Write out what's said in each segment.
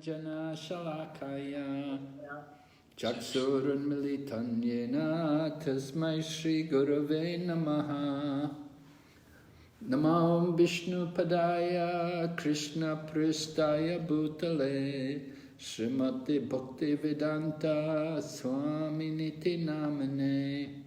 Jana Shalakaya Chaksurunmilitan Yena Tasmai Shri Gurave Namaha Namo Vishnu Padaya Krishna Pristaya Bhutale Srimati Bhakti Vedanta Swami Niti Namane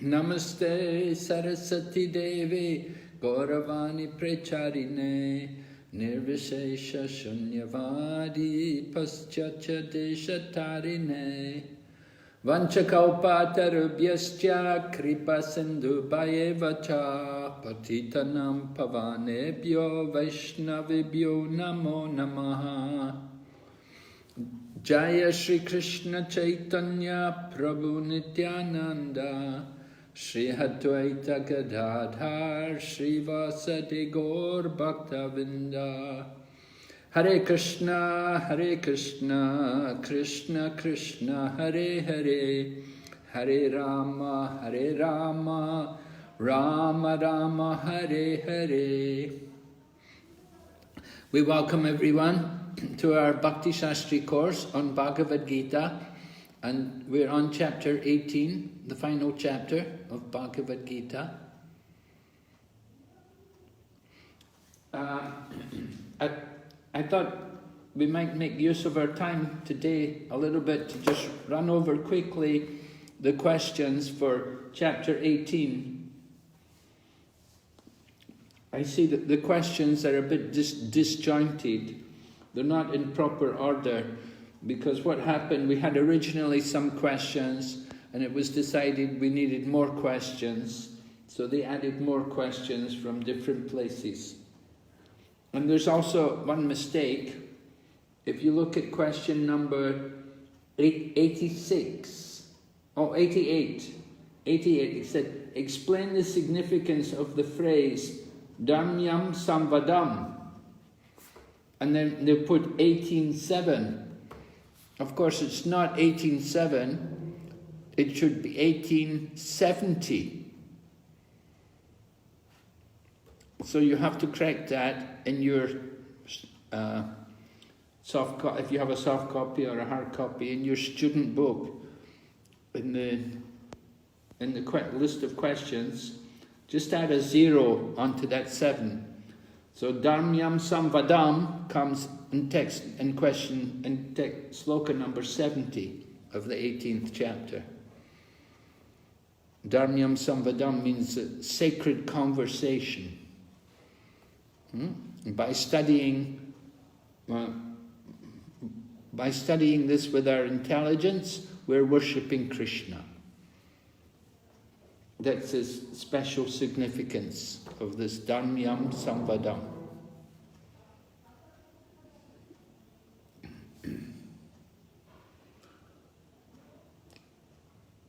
Namaste Saraswati Devi Gauravani Precharine Nirvishesha Shunyavadi Paschatya Deshatarine Vanchakalpatarubhyascha Kripa Sindhu Bhayevacha Patitanam Pavanebhyo Vaishnavibhyo Namo Namaha Jaya Shri Krishna Chaitanya Prabhu Nityananda Shri Advaita Gadadhar Shri Vasadi Gaur Bhaktavinda Hare Krishna Krishna Krishna Hare Hare Hare Rama Rama Rama Hare Hare. We welcome everyone to our Bhakti Sastri course on Bhagavad Gita, and we're on chapter 18, the final chapter of Bhagavad Gita. I thought we might make use of our time today a little bit to just run over quickly the questions for chapter 18. I see that the questions are a bit disjointed. They're not in proper order, because what happened, we had originally some questions and it was decided we needed more questions, so they added more questions from different places. And there's also one mistake. If you look at question number 88, it said, explain the significance of the phrase Dharmyam Samvadam. And then they put 18.7. Of course, it's not 18.7. It should be 1870. So you have to correct that in your soft copy, if you have a soft copy or a hard copy, in your student book, in the list of questions, just add a 0 onto that 7. So Dharmyam Samvadam comes in text in question in sloka number 70 of the 18th chapter. Dharmyam Samvadam means sacred conversation. By studying this with our intelligence, we're worshipping Krishna. That's the special significance of this Dharmyam Samvadam.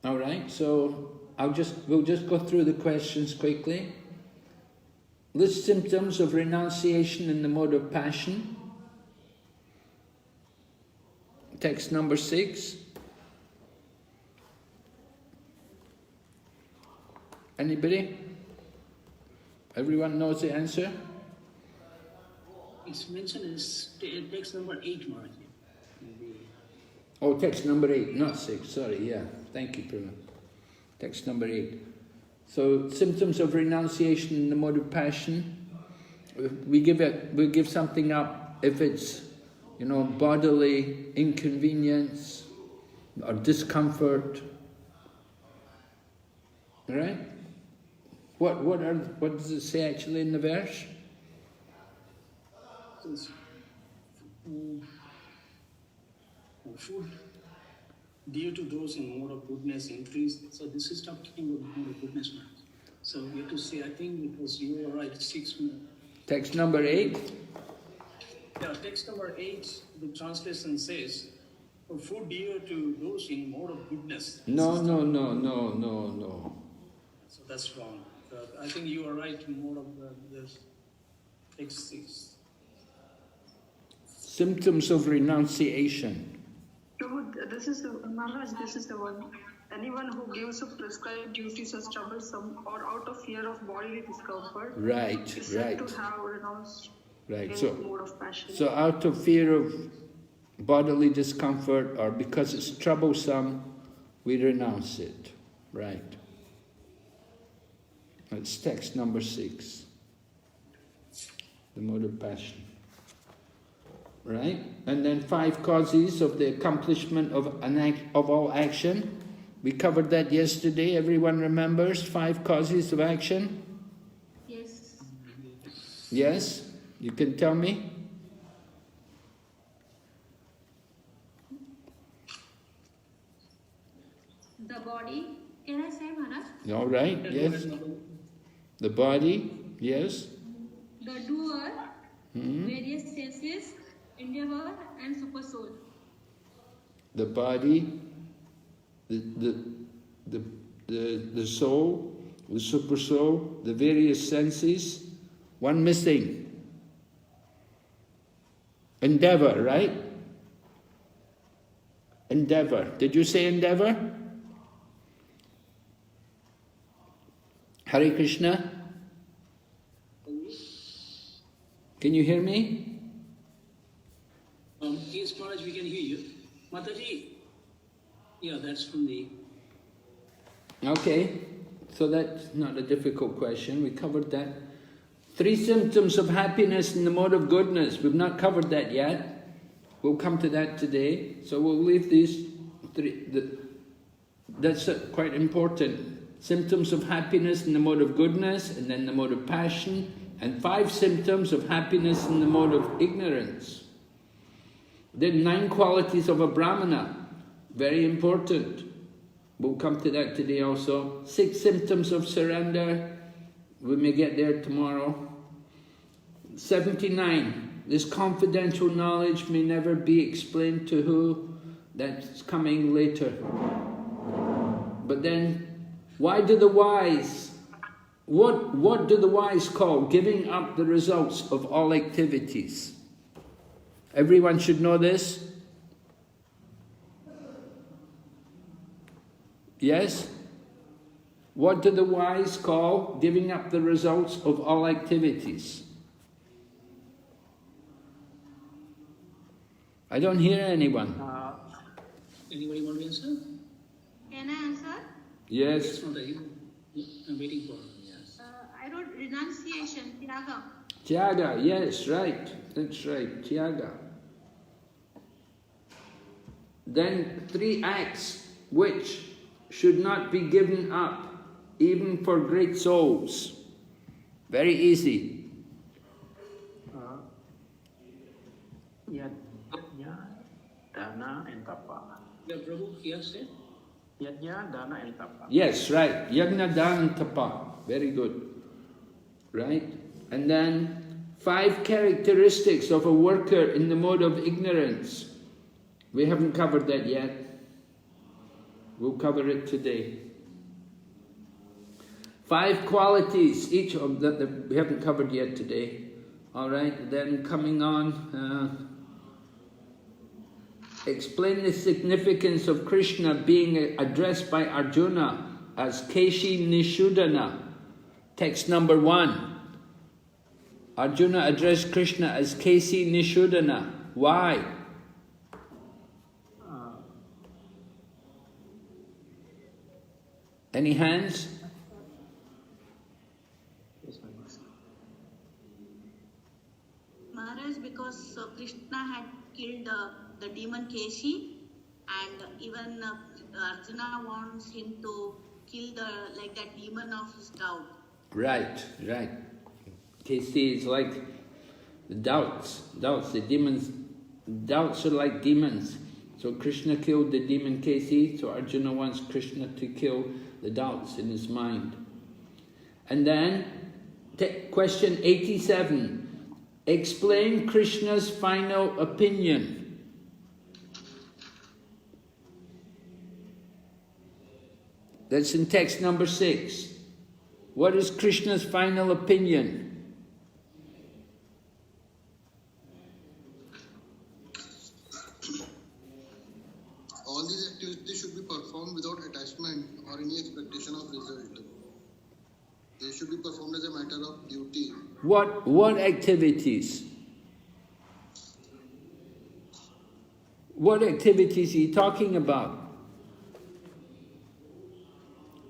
All right, so we'll just go through the questions quickly. List symptoms of renunciation in the mode of passion. Text number 6. Anybody? Everyone knows the answer? It's mentioned as text number 8, Maharaj. Oh, text number 8, not 6, sorry, yeah. Thank you, Prima. Text number 8. So, symptoms of renunciation in the mode of passion. We give something up if it's, bodily inconvenience or discomfort. Right? What does it say actually in the verse? Food dear to those in mode of goodness increase. So this is talking about mode of goodness, man. So we have to say, I think it was, you were right, 6. Text number 8? Yeah, text number 8, the translation says, food dear to those in mode of goodness. No. So that's wrong. I think you are right in mode of the text 6. Symptoms of renunciation. This is the one. Anyone who gives up prescribed duties as troublesome or out of fear of bodily discomfort is said to have renounced Right. in mode of passion. So out of fear of bodily discomfort or because it's troublesome, we renounce it. Right. That's text number 6. The mode of passion. Right? And then 5 causes of the accomplishment of all action. We covered that yesterday. Everyone remembers 5 causes of action? Yes. Yes? You can tell me? The body. Can I say, Maharaj? All right, yes. The body, yes. The doer, various senses, endeavor, and super soul. The body, the soul, the super soul, the various senses. One missing. Endeavor, right? Endeavor. Did you say endeavor? Hare Krishna? Can you hear me? Yes, Maharaj, we can hear you. Mataji? Yeah, that's from the... Okay, so that's not a difficult question. We covered that. 3 symptoms of happiness in the mode of goodness. We've not covered that yet. We'll come to that today. So we'll leave these 3. That's quite important. Symptoms of happiness in the mode of goodness, and then the mode of passion, and 5 symptoms of happiness in the mode of ignorance. Then 9 qualities of a Brahmana. Very important. We'll come to that today also. 6 symptoms of surrender. We may get there tomorrow. 79. This confidential knowledge may never be explained to who. That's coming later. But then, why do the wise, what do the wise call giving up the results of all activities? Everyone should know this. Yes? What do the wise call giving up the results of all activities? I don't hear anyone. Anybody want to answer? Can I answer? Yes? I'm waiting for yes. I wrote renunciation, tyaga. Tyaga, yes, right. That's right, tyaga. Then 3 acts which should not be given up, even for great souls. Very easy. Yajna, dana, and tapa. Yeah, Prabhu, yes, sir. Yajna, dana, and tapa. Yes, right. Yagna, dana, and tapa. Very good. Right? And then 5 characteristics of a worker in the mode of ignorance. We haven't covered that yet. We'll cover it today. 5 qualities, each of that we haven't covered yet today. All right, then coming on, explain the significance of Krishna being addressed by Arjuna as Keshi Nishudana. Text number 1. Arjuna addressed Krishna as Keshi Nishudana. Why? Any hands? Maharaj, because Krishna had killed the demon Keshi, and even Arjuna wants him to kill that demon of his doubt. Right, right. Keshi is like the doubts, the demons. Doubts are like demons. So Krishna killed the demon Keshi, so Arjuna wants Krishna to kill the doubts in his mind. And then, question 87. Explain Krishna's final opinion. That's in text number 6. What is Krishna's final opinion? All these activities should be performed without attachment or any expectation of result. They should be performed as a matter of duty. What activities? What activities are you talking about?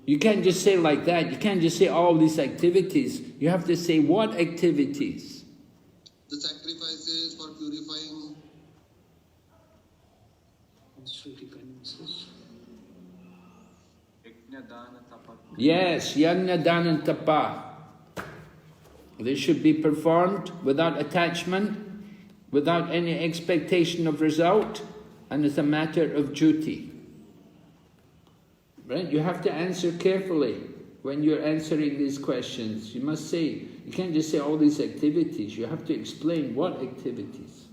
You can't just say like that. You can't just say all these activities. You have to say what activities? The sacrifices for purifying. Yes, yajna, dana, and tapa. They should be performed without attachment, without any expectation of result, and as a matter of duty. Right? You have to answer carefully when you're answering these questions. You must say, you can't just say all these activities. You have to explain what activities.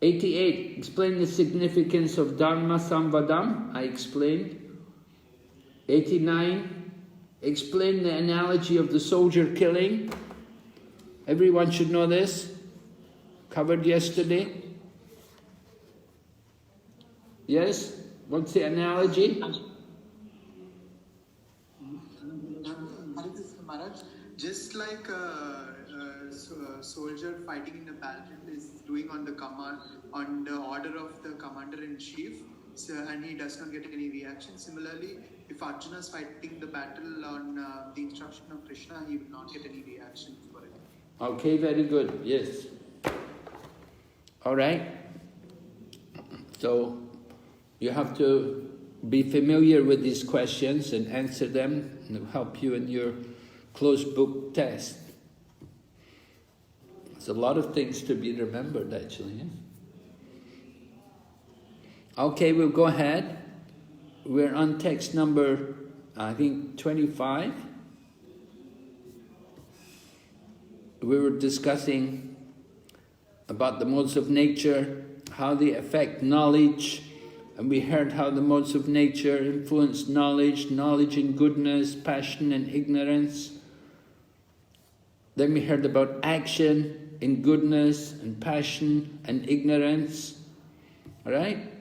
88, explain the significance of Dharma Samvadam. I explained. 89, explain the analogy of the soldier killing. Everyone should know this. Covered yesterday. Yes? What's the analogy? Maharaj, just like a soldier fighting in a battle is doing on the command, on the order of the commander-in-chief, and he does not get any reaction. Similarly, if Arjuna is fighting the battle on the instruction of Krishna, he will not get any reaction for it. Okay, very good. Yes. All right. So you have to be familiar with these questions and answer them, and it'll help you in your closed book test. There's a lot of things to be remembered, actually. Yeah? Okay, we'll go ahead. We're on text number, I think, 25. We were discussing about the modes of nature, how they affect knowledge, and we heard how the modes of nature influence knowledge, knowledge in goodness, passion and ignorance. Then we heard about action in goodness and passion and ignorance. All right?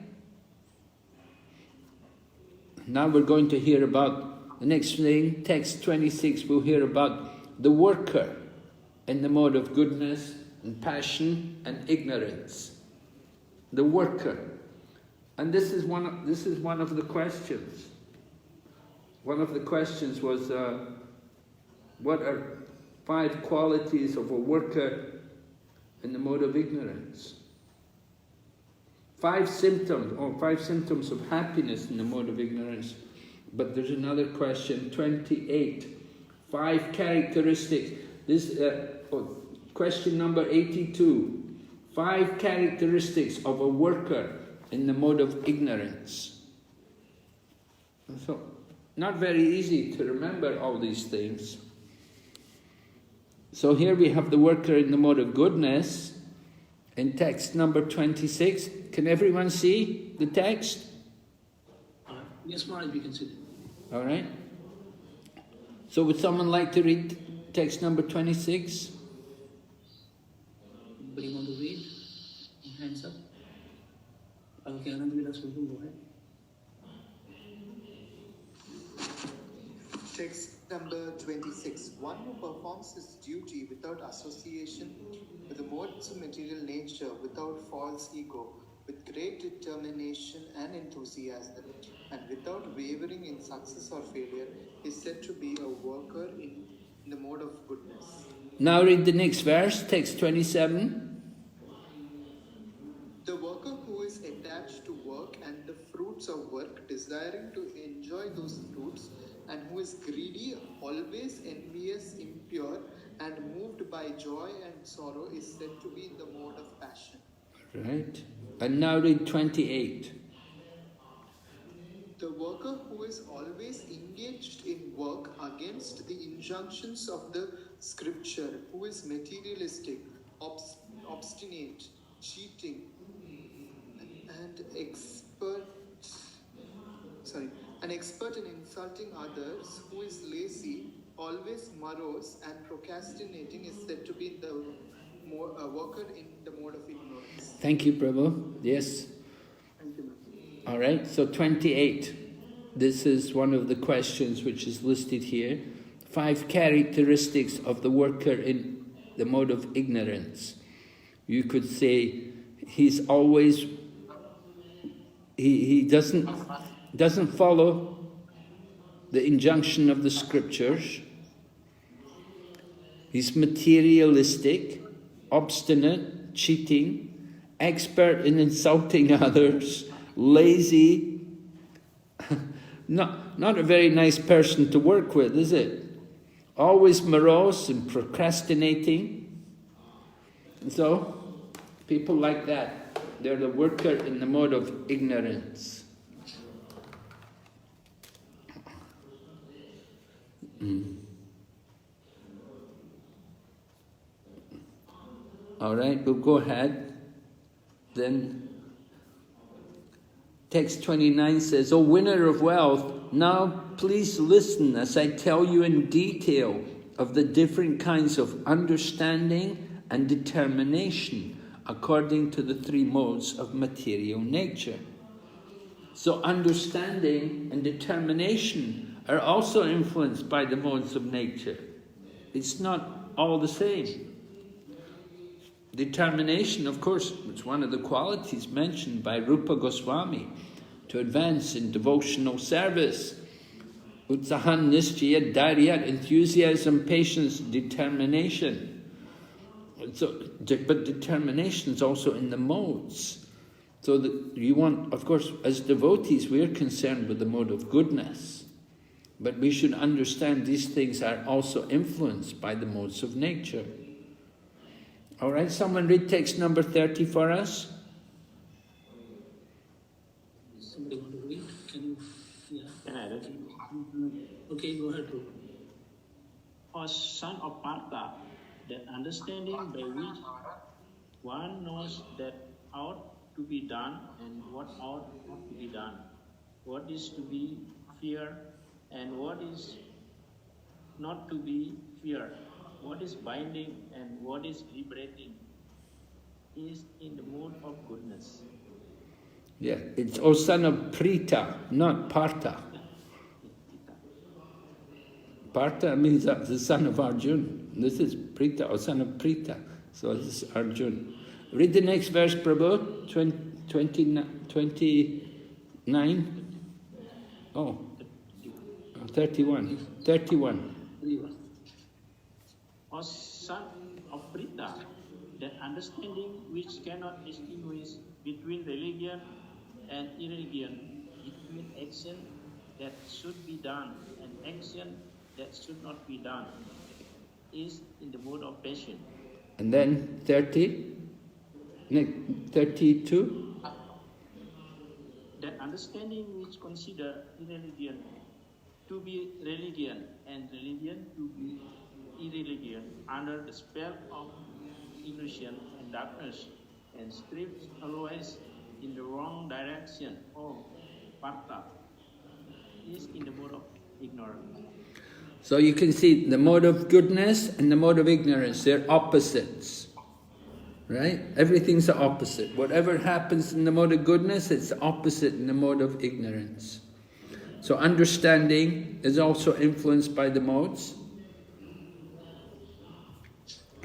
Now we're going to hear about the next thing, text 26, we'll hear about the worker in the mode of goodness and passion and ignorance. The worker. And this is one of the questions. One of the questions was, what are 5 qualities of a worker in the mode of ignorance? 5 symptoms of happiness in the mode of ignorance. But there's another question, 28. 5 characteristics. This question number 82. 5 characteristics of a worker in the mode of ignorance. So, not very easy to remember all these things. So here we have the worker in the mode of goodness in text number 26. Can everyone see the text? Yes, Maharaj, we can see that. All right. So would someone like to read text number 26? Anybody want to read? Hands up. Okay, Anand will ask you to go ahead. Text number 26. One who performs his duty without association with the modes of material nature, without false ego, with great determination and enthusiasm, and without wavering in success or failure, is said to be a worker in the mode of goodness. Now read the next verse, text 27. The worker who is attached to work and the fruits of work, desiring to enjoy those fruits, and who is greedy, always envious, impure, and moved by joy and sorrow, is said to be in the mode of passion. Right. And now read 28. The worker who is always engaged in work against the injunctions of the scripture, who is materialistic, obstinate, cheating, and an expert in insulting others, who is lazy, always morose, and procrastinating, is said to be the worker in the mode of ignorance. Thank you, Prabhu. Yes. Thank you. All right, so 28. This is one of the questions which is listed here. 5 characteristics of the worker in the mode of ignorance. You could say he's always he doesn't follow the injunction of the scriptures. He's materialistic, obstinate, cheating, expert in insulting others, lazy. Not a very nice person to work with, is it? Always morose and procrastinating. And so, people like that, they're the worker in the mode of ignorance. All right, we'll go ahead. Then, text 29 says, O winner of wealth, now please listen as I tell you in detail of the different kinds of understanding and determination according to the three modes of material nature. So understanding and determination are also influenced by the modes of nature. It's not all the same. Determination, of course, is one of the qualities mentioned by Rupa Goswami to advance in devotional service. Utsahan, Nischaya, Dhairya, enthusiasm, patience, determination. So, but determination is also in the modes. So that you want, of course, as devotees, we are concerned with the mode of goodness. But we should understand these things are also influenced by the modes of nature. All right, someone read text number 30 for us. Somebody want to read? Can you? Yeah. Can I read? Okay, go ahead, Rupa. O son of Partha, that understanding by which one knows that ought to be done and what ought not to be done, what is to be feared and what is not to be feared, what is binding and what is liberating, is in the mode of goodness. Yeah, it's O son of Prita, not Partha. Partha means the son of Arjun. This is Prita, O son of Prita. So this is Arjun. Read the next verse, Prabhu. 29. Oh, 31. 31. O son of Prita, that understanding which cannot distinguish between religion and irreligion, between action that should be done and action that should not be done, is in the mode of passion. And then 30. 32. That understanding which consider irreligion to be religion and religion to be irreligion under the spell of illusion and darkness and strips always in the wrong direction, or Partha, is in the mode of ignorance. So you can see the mode of goodness and the mode of ignorance, they're opposites. Right? Everything's the opposite. Whatever happens in the mode of goodness, it's the opposite in the mode of ignorance. So understanding is also influenced by the modes.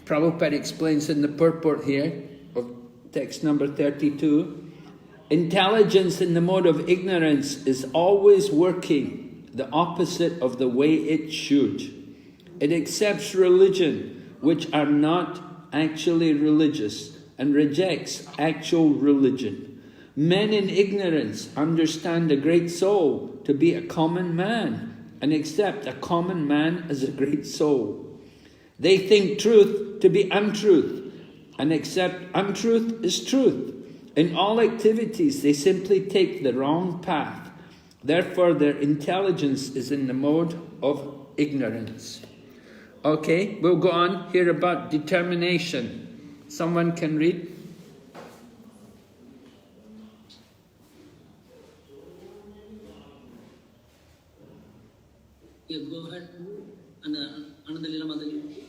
Prabhupada explains in the purport here of text number 32, intelligence in the mode of ignorance is always working the opposite of the way it should. It accepts religion which are not actually religious and rejects actual religion. Men in ignorance understand a great soul to be a common man and accept a common man as a great soul. They think truth to be untruth and accept untruth is truth. In all activities, they simply take the wrong path. Therefore, their intelligence is in the mode of ignorance. Okay, we'll go on here about determination. Someone can read? Yeah, go ahead. Another Lila Mataji.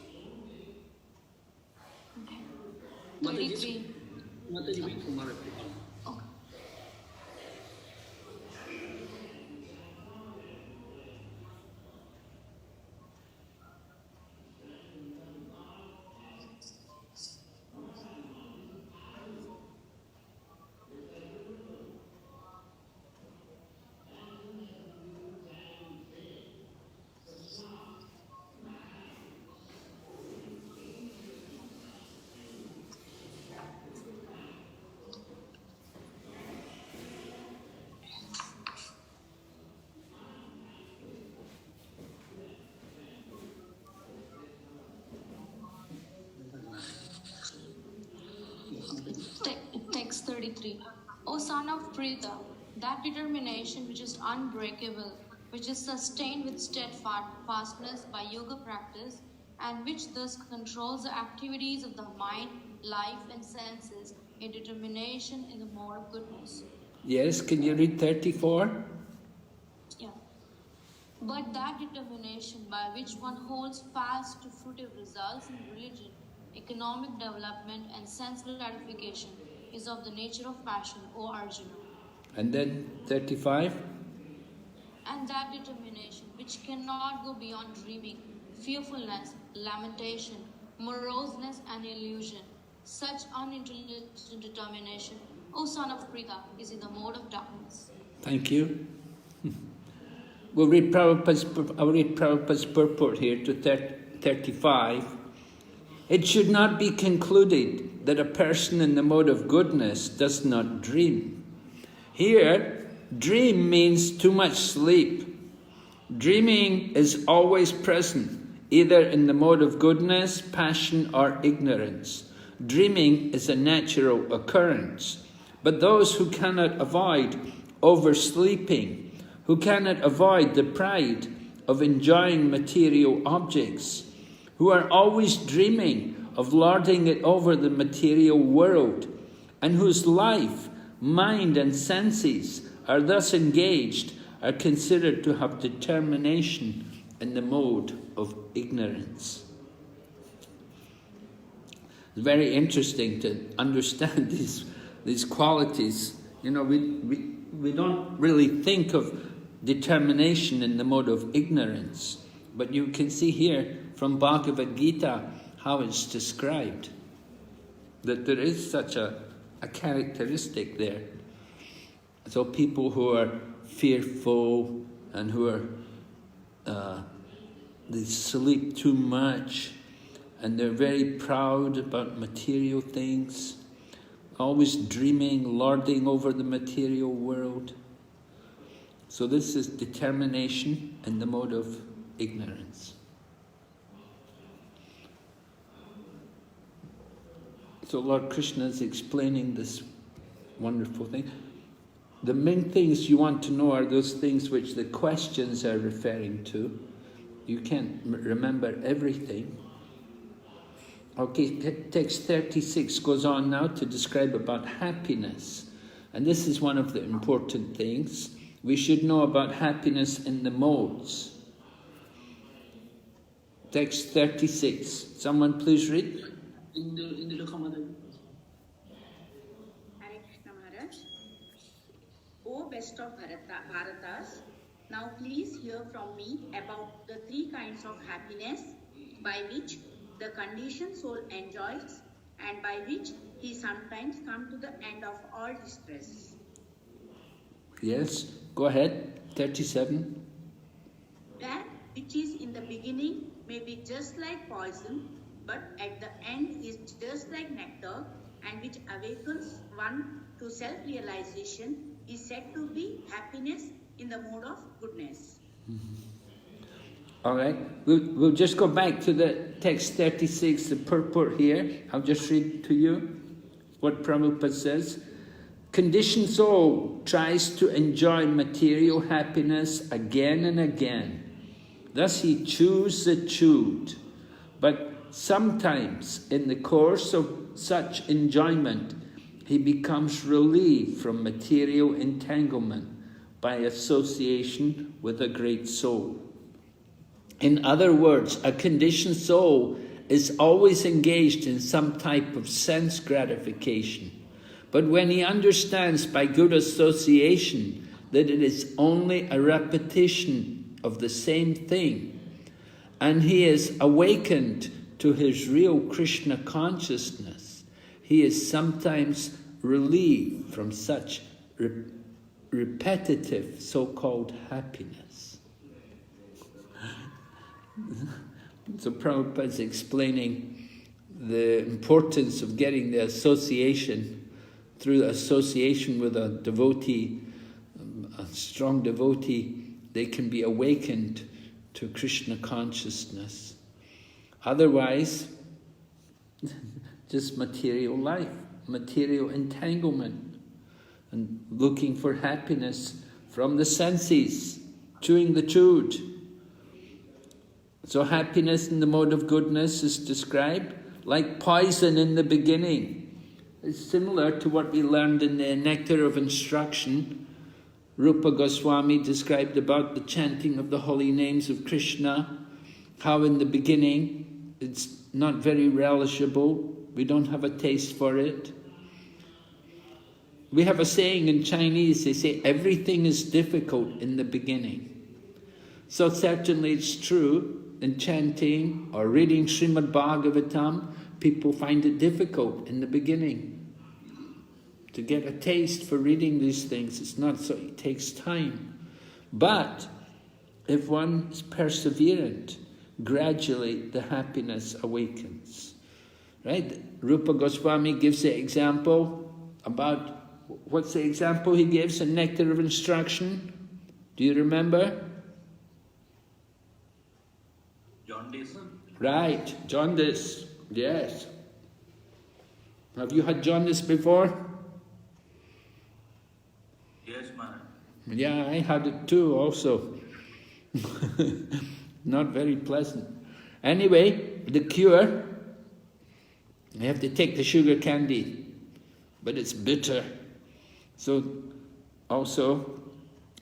Mataji, wait for Mara. 33. O son of Pritha, that determination which is unbreakable, which is sustained with steadfastness by yoga practice, and which thus controls the activities of the mind, life, and senses, a determination in the mode of goodness. Yes, can you read 34? Yeah. But that determination by which one holds fast to fruitive results in religion, economic development, and sense gratification is of the nature of passion, O Arjuna. And then 35? And that determination which cannot go beyond dreaming, fearfulness, lamentation, moroseness, and illusion, such unintelligent determination, O son of Pritha, is in the mode of darkness. Thank you. I'll read Prabhupada's purport here to 35. It should not be concluded that a person in the mode of goodness does not dream. Here, dream means too much sleep. Dreaming is always present, either in the mode of goodness, passion, or ignorance. Dreaming is a natural occurrence. But those who cannot avoid oversleeping, who cannot avoid the pride of enjoying material objects, who are always dreaming of lording it over the material world, and whose life, mind, and senses are thus engaged, are considered to have determination in the mode of ignorance. It's very interesting to understand these qualities. You know, we don't really think of determination in the mode of ignorance, but you can see here from Bhagavad Gita how it's described, that there is such a characteristic there. So people who are fearful and who are, they sleep too much and they're very proud about material things, always dreaming, lording over the material world. So this is determination in the mode of ignorance. So Lord Krishna is explaining this wonderful thing. The main things you want to know are those things which the questions are referring to. You can't remember everything. Okay, text 36 goes on now to describe about happiness. And this is one of the important things. We should know about happiness in the modes. Text 36. Someone please read. In the Lokamada. Hare Krishna Maharaj. O best of Bharatas, now please hear from me about the three kinds of happiness by which the conditioned soul enjoys and by which he sometimes comes to the end of all distress. Yes, go ahead. 37. That which is in the beginning may be just like poison, but at the end is just like nectar, and which awakens one to self-realization, is said to be happiness in the mode of goodness. All right, we'll just go back to the text 36, the purport here. I'll just read to you what Prabhupada says. Conditioned soul tries to enjoy material happiness again and again. Thus he chews the chewed. But sometimes in the course of such enjoyment, he becomes relieved from material entanglement by association with a great soul. In other words, a conditioned soul is always engaged in some type of sense gratification. But when he understands by good association that it is only a repetition of the same thing, and he is awakened to his real Krishna consciousness, he is sometimes relieved from such repetitive so-called happiness. So Prabhupada is explaining the importance of getting the association, through association with a devotee, a strong devotee, they can be awakened to Krishna consciousness. Otherwise, just material life, material entanglement. and looking for happiness from the senses, chewing the chewed. So happiness in the mode of goodness is described like poison in the beginning. It's similar to what we learned in the Nectar of Instruction. Rupa Goswami described about the chanting of the holy names of Krishna, how in the beginning it's not very relishable, we don't have a taste for it. We have a saying in Chinese, they say everything is difficult in the beginning. So certainly it's true, in chanting or reading Srimad Bhagavatam, people find it difficult in the beginning to get a taste for reading these things. It's not so, it takes time. But if one is perseverant, gradually the happiness awakens. Right? Rupa Goswami gives the example about, what's the example he gives in Nectar of Instruction? Do you remember? Jaundice. Right, jaundice, yes. Have you had jaundice before? Yes, Maharaj. Yeah, I had it too also. Not very pleasant. Anyway, the cure, you have to take the sugar candy, but it's bitter. So also,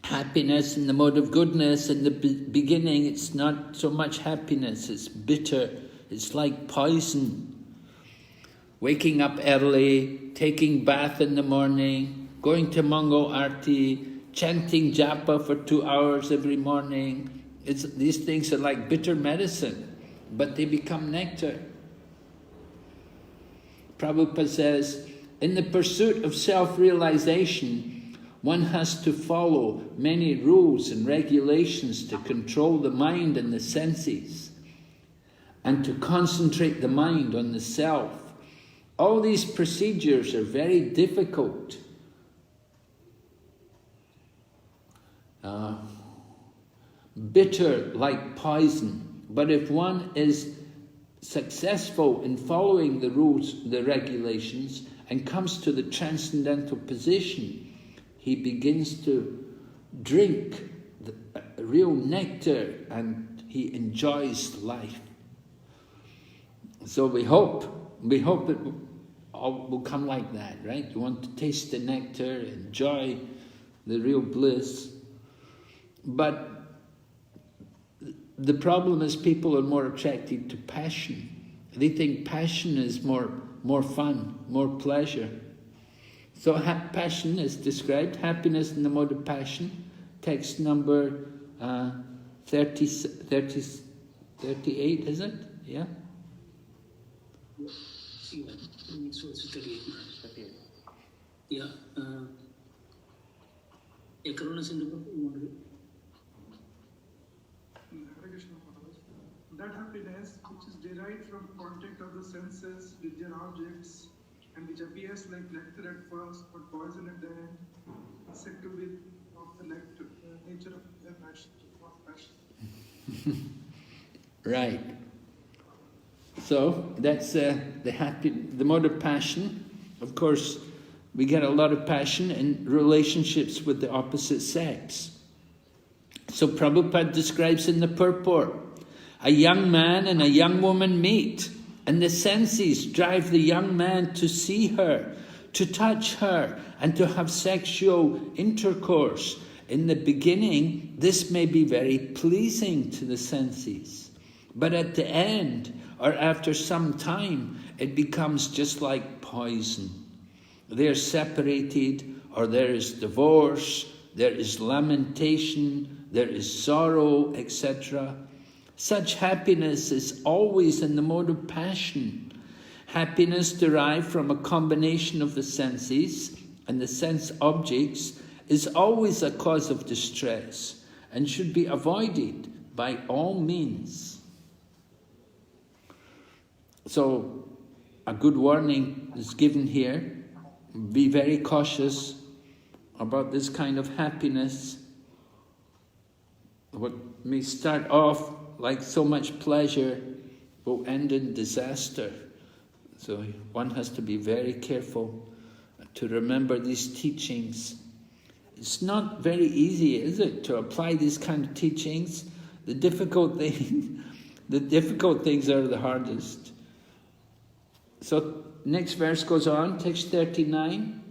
happiness in the mode of goodness, in the beginning it's not so much happiness, it's bitter, it's like poison. Waking up early, taking bath in the morning, going to Mangal Arti, chanting japa for 2 hours every morning. These things are like bitter medicine, but they become nectar. Prabhupada says, in the pursuit of self-realization, one has to follow many rules and regulations to control the mind and the senses, and to concentrate the mind on the self. All these procedures are very difficult. Bitter like poison, but if one is successful in following the rules, the regulations, and comes to the transcendental position, he begins to drink the real nectar and he enjoys life. So we hope it all will come like that, right? You want to taste the nectar, enjoy the real bliss. But the problem is people are more attracted to passion. They think passion is more fun, more pleasure. So passion is described, happiness in the mode of passion, text number 38, is it? Yeah? Yeah. That happiness which is derived from contact of the senses with their objects and which appears like nectar at first but poison at the end is said to be of the nectar, nature of the passion. Right. So that's the mode of passion. Of course, we get a lot of passion in relationships with the opposite sex. So Prabhupada describes in the purport, a young man and a young woman meet, and the senses drive the young man to see her, to touch her, and to have sexual intercourse. In the beginning, this may be very pleasing to the senses, but at the end, or after some time, it becomes just like poison. They're separated, or there is divorce, there is lamentation, there is sorrow, etc. Such happiness is always in the mode of passion. Happiness derived from a combination of the senses and the sense objects is always a cause of distress and should be avoided by all means. So, a good warning is given here. Be very cautious about this kind of happiness. What may start off like so much pleasure will end in disaster. So one has to be very careful to remember these teachings. It's not very easy, is it, to apply these kind of teachings? The difficult things are the hardest. So next verse goes on, text 39.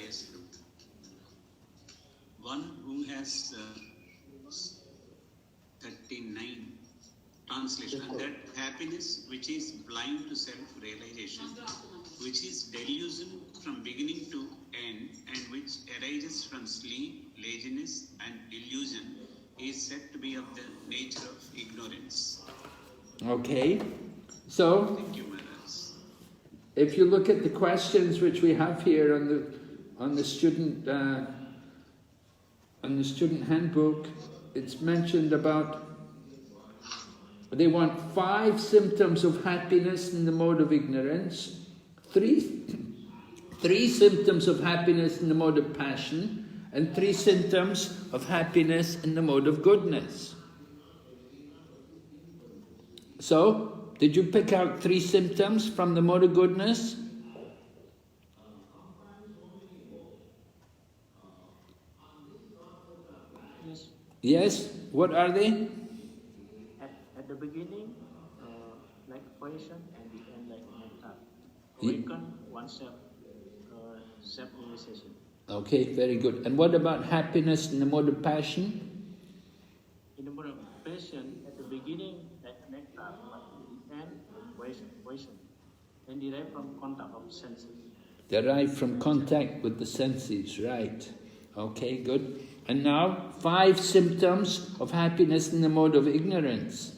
Yes. One who has 39 translation, and that happiness which is blind to self-realization, which is delusion from beginning to end, and which arises from sleep, laziness, and illusion, is said to be of the nature of ignorance. Okay, so Thank you, Maharaj. if you look at the questions which we have here on the student handbook, it's mentioned about they want 5 symptoms of happiness in the mode of ignorance, 3 symptoms of happiness in the mode of passion, and 3 symptoms of happiness in the mode of goodness. So, did you pick out 3 symptoms from the mode of goodness? Yes. Yes? What are they? At the beginning, like poison, and the end like nectar. Awaken oneself, self-realization. Okay, very good. And what about happiness in the mode of passion? In the mode of passion, at the beginning, like nectar, but at the end, poison, and derived from contact of senses. Derived from contact with the senses, right. Okay, good. And now, 5 symptoms of happiness in the mode of ignorance.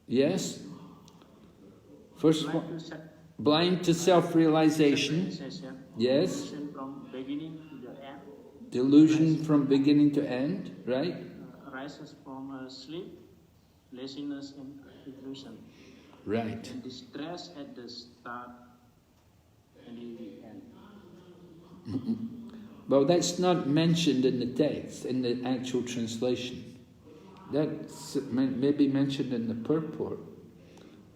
Yes? First one, blind to self-realization. Yes? Delusion from beginning to the end. Delusion from beginning to end, right? Arises from sleep, laziness, and illusion. Right. And distress at the start and in the end. Well, that's not mentioned in the text, in the actual translation. That's maybe mentioned in the purport,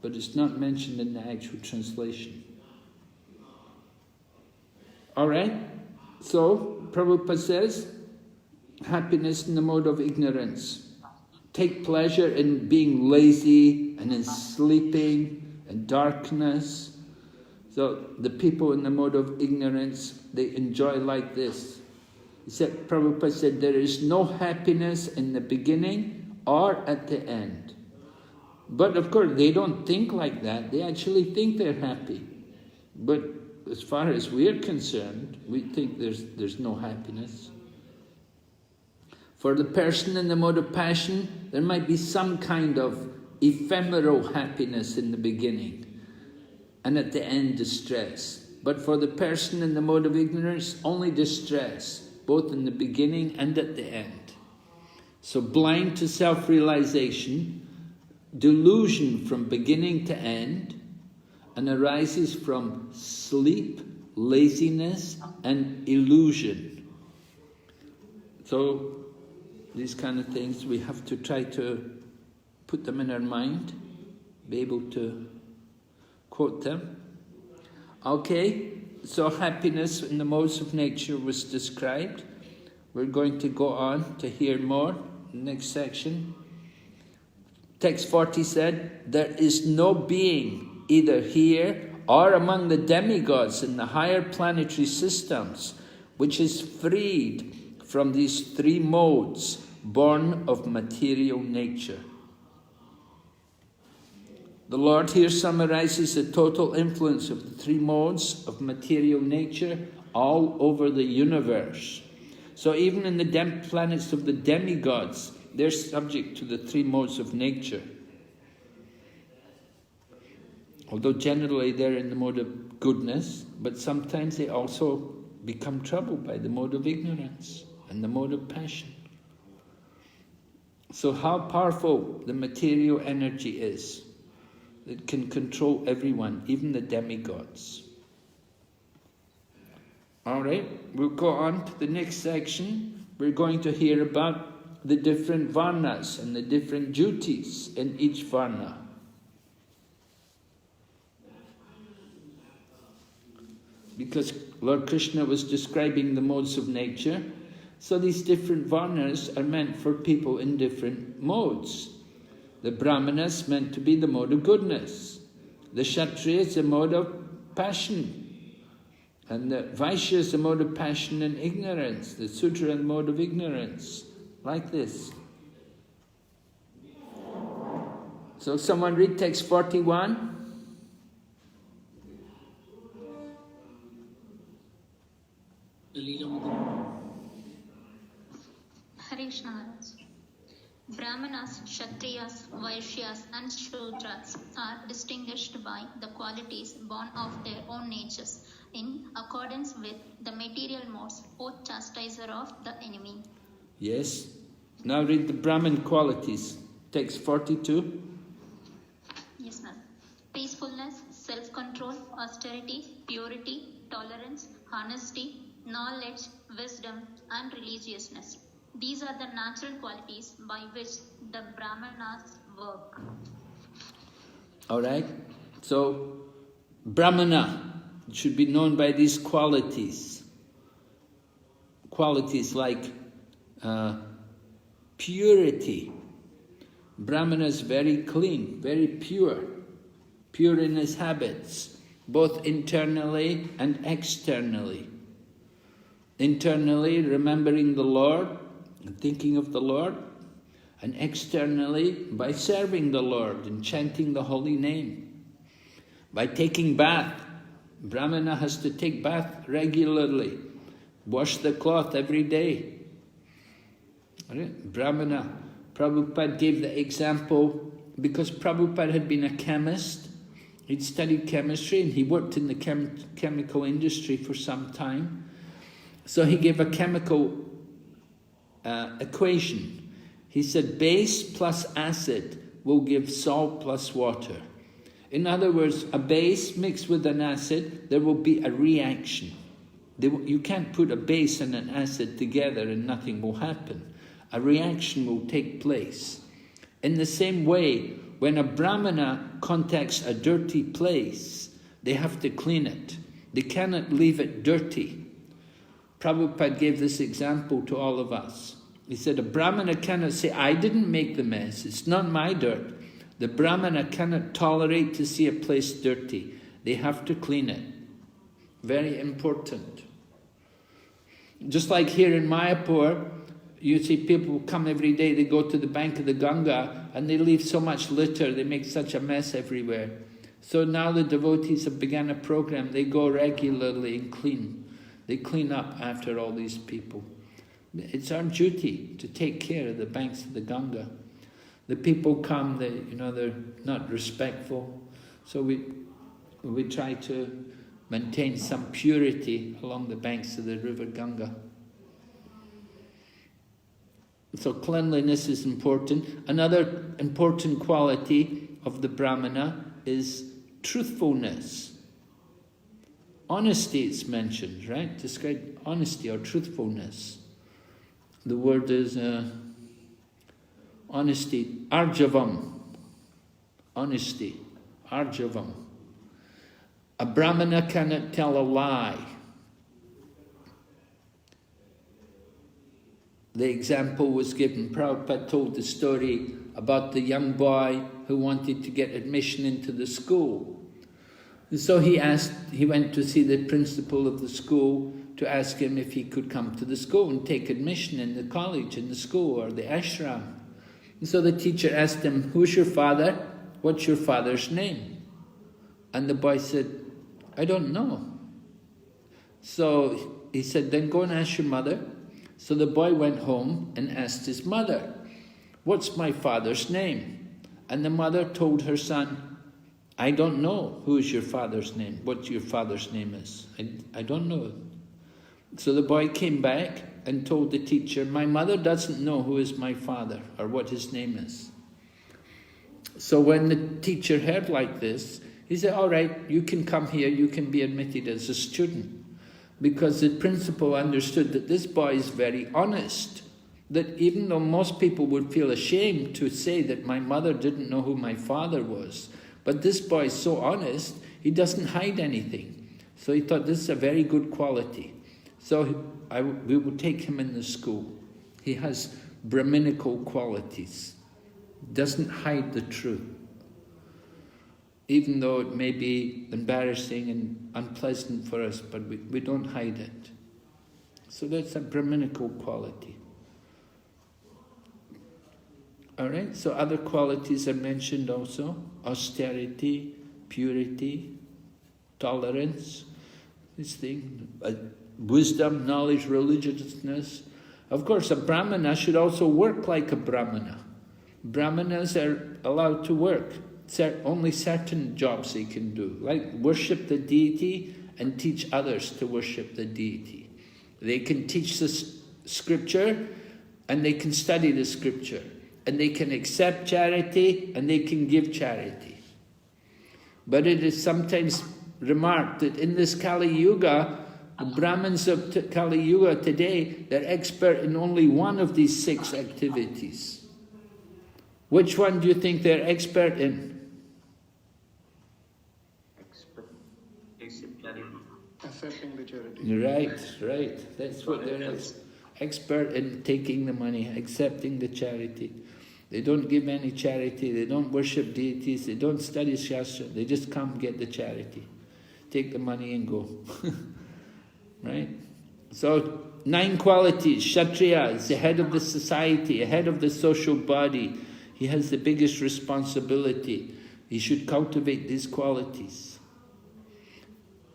but it's not mentioned in the actual translation. Alright, so Prabhupada says, happiness in the mode of ignorance. Take pleasure in being lazy and in sleeping and darkness. So the people in the mode of ignorance, they enjoy like this. He said, Prabhupada said, there is no happiness in the beginning or at the end. But of course, they don't think like that. They actually think they're happy. But as far as we're concerned, we think there's no happiness. For the person in the mode of passion, there might be some kind of ephemeral happiness in the beginning, and at the end, distress. But for the person in the mode of ignorance, only distress, both in the beginning and at the end. So blind to self-realization, delusion from beginning to end, and arises from sleep, laziness, and illusion. So these kind of things, we have to try to put them in our mind, be able to quote them. Okay, so happiness in the modes of nature was described. We're going to go on to hear more in the next section. Text 40 said, there is no being either here or among the demigods in the higher planetary systems which is freed from these 3 modes born of material nature. The Lord here summarizes the total influence of the 3 modes of material nature all over the universe. So even in the planets of the demigods, they're subject to the 3 modes of nature. Although generally they're in the mode of goodness, but sometimes they also become troubled by the mode of ignorance and the mode of passion. So how powerful the material energy is. It can control everyone, even the demigods. Alright, we'll go on to the next section. We're going to hear about the different varnas and the different duties in each varna. Because Lord Krishna was describing the modes of nature, so these different varnas are meant for people in different modes. The Brahmanas meant to be the mode of goodness. The Kshatriya is the mode of passion. And the Vaishya is the mode of passion and ignorance. The Sudra the mode of ignorance. Like this. So someone read text 41. Hare Krishna Maharaj. Brahmanas, Kshatriyas, Vaishyas and Shudras are distinguished by the qualities born of their own natures in accordance with the material modes, both chastiser of the enemy. Yes. Now read the Brahman qualities. Text 42. Yes, ma'am. Peacefulness, self-control, austerity, purity, tolerance, honesty, knowledge, wisdom and religiousness. These are the natural qualities by which the Brahmanas work. Alright? So, Brahmana should be known by these qualities. Qualities like purity. Brahmana is very clean, very pure. Pure in his habits, both internally and externally. Internally, remembering the Lord, and thinking of the Lord, and externally by serving the Lord and chanting the holy name. By taking bath, Brahmana has to take bath regularly, wash the cloth every day. Right? Brahmana, Prabhupada gave the example because Prabhupada had been a chemist. He'd studied chemistry and he worked in the chemical industry for some time. So he gave a chemical equation. He said base plus acid will give salt plus water. In other words, a base mixed with an acid, there will be a reaction. You can't put a base and an acid together and nothing will happen. A reaction will take place. In the same way, when a Brahmana contacts a dirty place, they have to clean it. They cannot leave it dirty. Prabhupada gave this example to all of us. He said, a Brahmana cannot say, I didn't make the mess, it's not my dirt. The Brahmana cannot tolerate to see a place dirty. They have to clean it. Very important. Just like here in Mayapur, you see people come every day, they go to the bank of the Ganga and they leave so much litter, they make such a mess everywhere. So now the devotees have begun a program, they go regularly and clean. They clean up after all these people. It's our duty to take care of the banks of the Ganga. The people come, they're not respectful. So we try to maintain some purity along the banks of the river Ganga. So cleanliness is important. Another important quality of the Brahmana is truthfulness. Honesty is mentioned, right? Describe honesty or truthfulness. The word is honesty, arjavam. Honesty, arjavam. A Brahmana cannot tell a lie. The example was given, Prabhupada told the story about the young boy who wanted to get admission into the school. And so he went to see the principal of the school to ask him if he could come to the school and take admission in the college, in the school or the ashram. And so the teacher asked him, who's your father? What's your father's name? And the boy said, I don't know. So he said, then go and ask your mother. So the boy went home and asked his mother, what's my father's name? And the mother told her son, I don't know who is your father's name, what your father's name is. I don't know. So the boy came back and told the teacher, my mother doesn't know who is my father or what his name is. So when the teacher heard like this, he said, all right, you can come here, you can be admitted as a student. Because the principal understood that this boy is very honest. that even though most people would feel ashamed to say that my mother didn't know who my father was, but this boy is so honest, he doesn't hide anything. So he thought this is a very good quality. So we would take him in the school. He has Brahminical qualities. Doesn't hide the truth. Even though it may be embarrassing and unpleasant for us, but we don't hide it. So that's a Brahminical quality. Alright, so other qualities are mentioned also. Austerity, purity, tolerance, this thing, wisdom, knowledge, religiousness. Of course, a Brahmana should also work like a Brahmana. Brahmanas are allowed to work. Only certain jobs they can do, like worship the deity and teach others to worship the deity. They can teach the scripture and they can study the scripture. And they can accept charity and they can give charity. But it is sometimes remarked that in this Kali Yuga, the Brahmins of Kali Yuga today, they're expert in only one of these 6 activities. Which one do you think they're expert in? Accepting the charity. Right. That's what they're expert in, taking the money, accepting the charity. They don't give any charity, they don't worship deities, they don't study Shastra, they just come get the charity. Take the money and go. Right? So, 9 qualities. Kshatriya is the head of the society, head of the social body. He has the biggest responsibility. He should cultivate these qualities.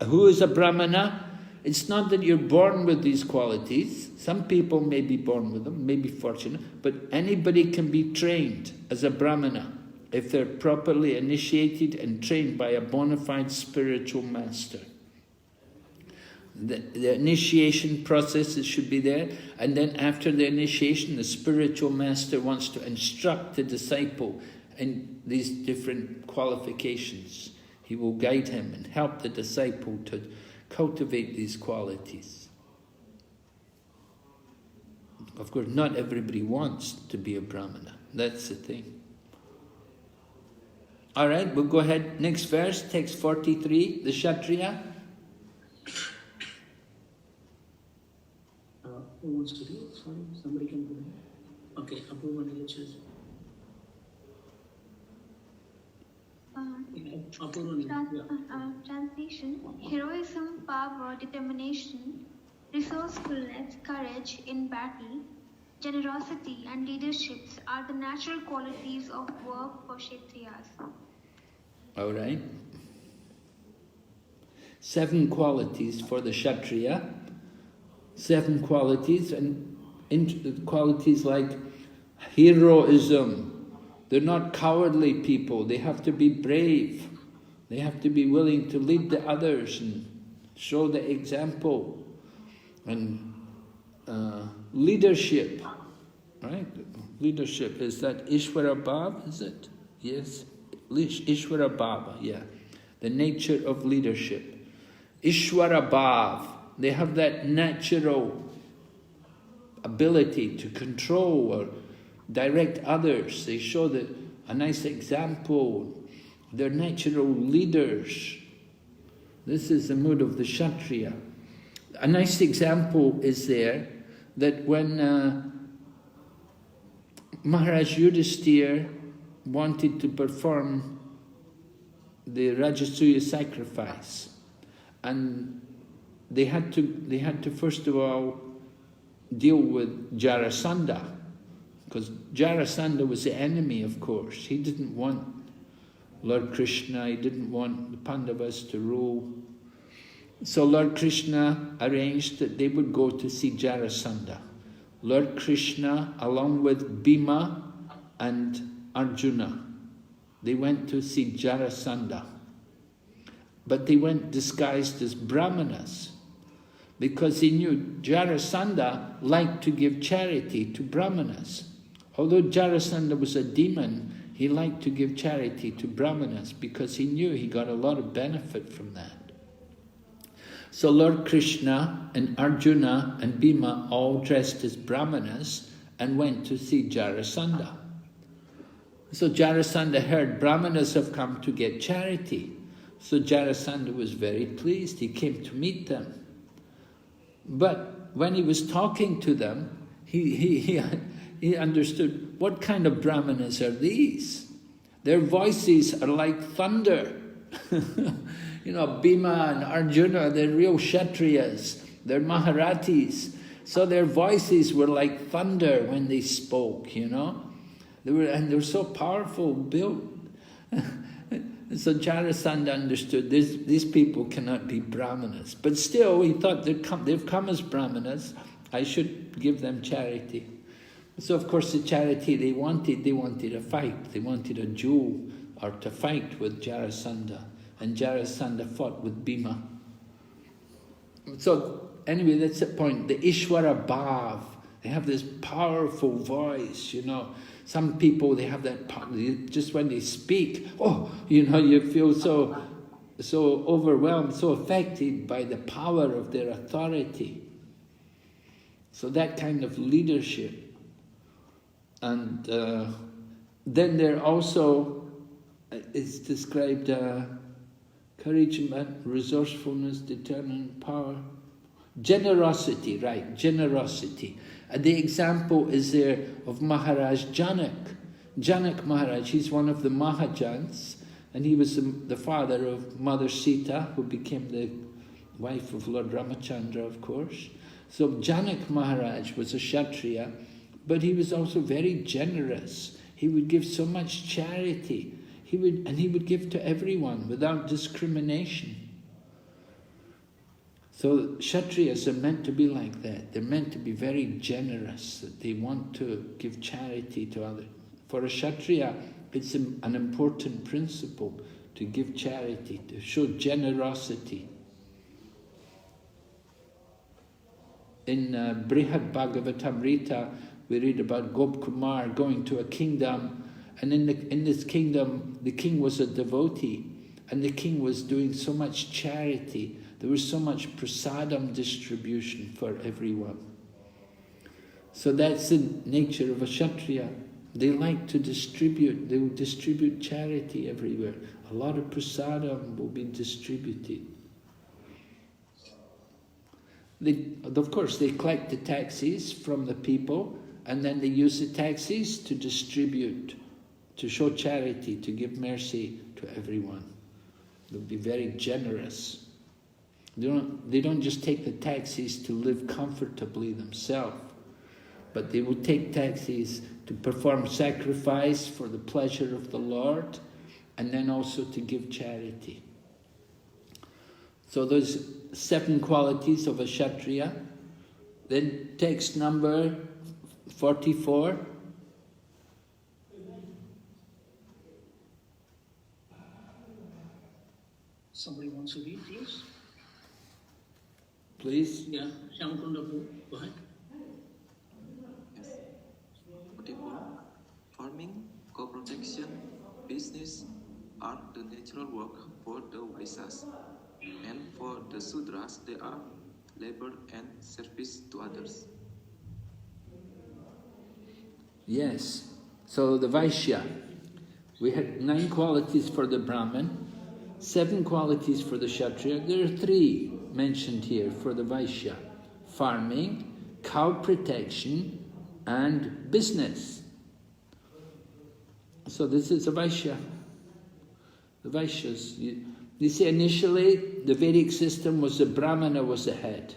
Who is a Brahmana? It's not that you're born with these qualities. Some people may be born with them, may be fortunate, but anybody can be trained as a Brahmana if they're properly initiated and trained by a bona fide spiritual master. The initiation processes should be there, and then after the initiation, the spiritual master wants to instruct the disciple in these different qualifications. He will guide him and help the disciple to cultivate these qualities. Of course, not everybody wants to be a Brahmana. That's the thing. All right, we'll go ahead. Next verse, text 43, the Kshatriya. Who wants to do it? Sorry, somebody can do it. Okay, Apu and Ilichas. Translation: heroism, power, determination, resourcefulness, courage in battle, generosity and leaderships are the natural qualities of work for Kshatriyas. All right. 7 qualities for the Kshatriya. 7 qualities, and qualities like heroism. They're not cowardly people. They have to be brave. They have to be willing to lead the others and show the example. And leadership, right? Leadership, is that Ishvara Bhav, is it? Yes. Ishvara Bhava, yeah. The nature of leadership. Ishvara Bhav, they have that natural ability to control or direct others. They show a nice example. They're natural leaders. This is the mood of the Kshatriya. A nice example is there that when Maharaj Yudhisthira wanted to perform the Rajasuya sacrifice, and they had to first of all deal with Jarasandha, because Jarasandha was the enemy, of course. He didn't want Lord Krishna, he didn't want the Pandavas to rule. So Lord Krishna arranged that they would go to see Jarasandha. Lord Krishna, along with Bhima and Arjuna, they went to see Jarasandha. But they went disguised as Brahmanas, because he knew Jarasandha liked to give charity to Brahmanas. Although Jarasandha was a demon, he liked to give charity to Brahmanas because he knew he got a lot of benefit from that. So Lord Krishna and Arjuna and Bhima all dressed as Brahmanas, and went to see Jarasandha. So Jarasandha heard Brahmanas have come to get charity. So Jarasandha was very pleased. He came to meet them. But when he was talking to them, he understood, what kind of Brahmanas are these? Their voices are like thunder. You know, Bhima and Arjuna, they're real Kshatriyas. They're Maharatis. So their voices were like thunder when they spoke, you know. They were so powerful, built. So Jarasandha understood these people cannot be Brahmanas. But still, he thought they've come as Brahmanas. I should give them charity. So of course the charity they wanted a fight. They wanted a duel or to fight with Jarasandha. And Jarasandha fought with Bhima. So anyway, that's the point. The Ishwara Bhav, they have this powerful voice, you know. Some people, they have that, just when they speak, oh, you know, you feel so overwhelmed, so affected by the power of their authority. So that kind of leadership. And then there also, it's described encouragement, resourcefulness, determined power, generosity, right, generosity. The example is there of Maharaj Janak. Janak Maharaj, he's one of the Mahajans, and he was the father of Mother Sita, who became the wife of Lord Ramachandra, of course. So Janak Maharaj was a Kshatriya, but he was also very generous. He would give so much charity. He would give to everyone without discrimination. So Kshatriyas are meant to be like that. They're meant to be very generous, that they want to give charity to others. For a Kshatriya, it's an important principle to give charity, to show generosity. In Brihad Bhagavatamrita, we read about Gopkumar going to a kingdom, and in this kingdom, the king was a devotee, and the king was doing so much charity. There was so much prasadam distribution for everyone. So that's the nature of a Kshatriya. They like to distribute. They will distribute charity everywhere. A lot of prasadam will be distributed. Of course, they collect the taxes from the people, and then they use the taxes to distribute, to show charity, to give mercy to everyone. They'll be very generous. They don't just take the taxis to live comfortably themselves, but they will take taxis to perform sacrifice for the pleasure of the Lord, and then also to give charity. So those 7 qualities of a Kshatriya. Then text number 44. Somebody wants to read, please? Please. Yeah, Shyamkunda, go ahead. Yes. 44. Farming, co-protection, business are the natural work for the Vaishyas, and for the Sudras they are labor and service to others. Yes. So the Vaishya, we had 9 qualities for the Brahmin, 7 qualities for the Kshatriya. There are 3 mentioned here for the Vaishya: farming, cow protection, and business. So this is a Vaishya. The Vaishyas. You see, initially the Vedic system was the Brahmana was the head.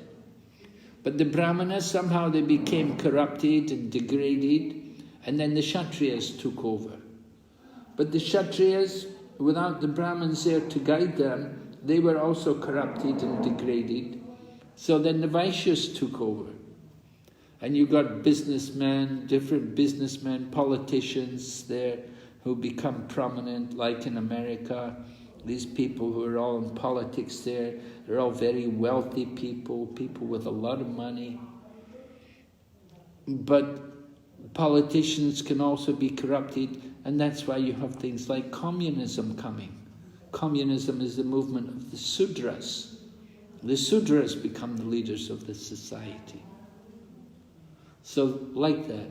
But the Brahmanas, somehow they became corrupted and degraded, and then the Kshatriyas took over. But the Kshatriyas, without the Brahmins there to guide them, they were also corrupted and degraded. So then the Vaishyas took over. And you got businessmen, different businessmen, politicians there who become prominent, like in America. These people who are all in politics there, they're all very wealthy people, people with a lot of money. But politicians can also be corrupted, and that's why you have things like communism coming. Communism is the movement of the Sudras. The Sudras become the leaders of the society. So like that.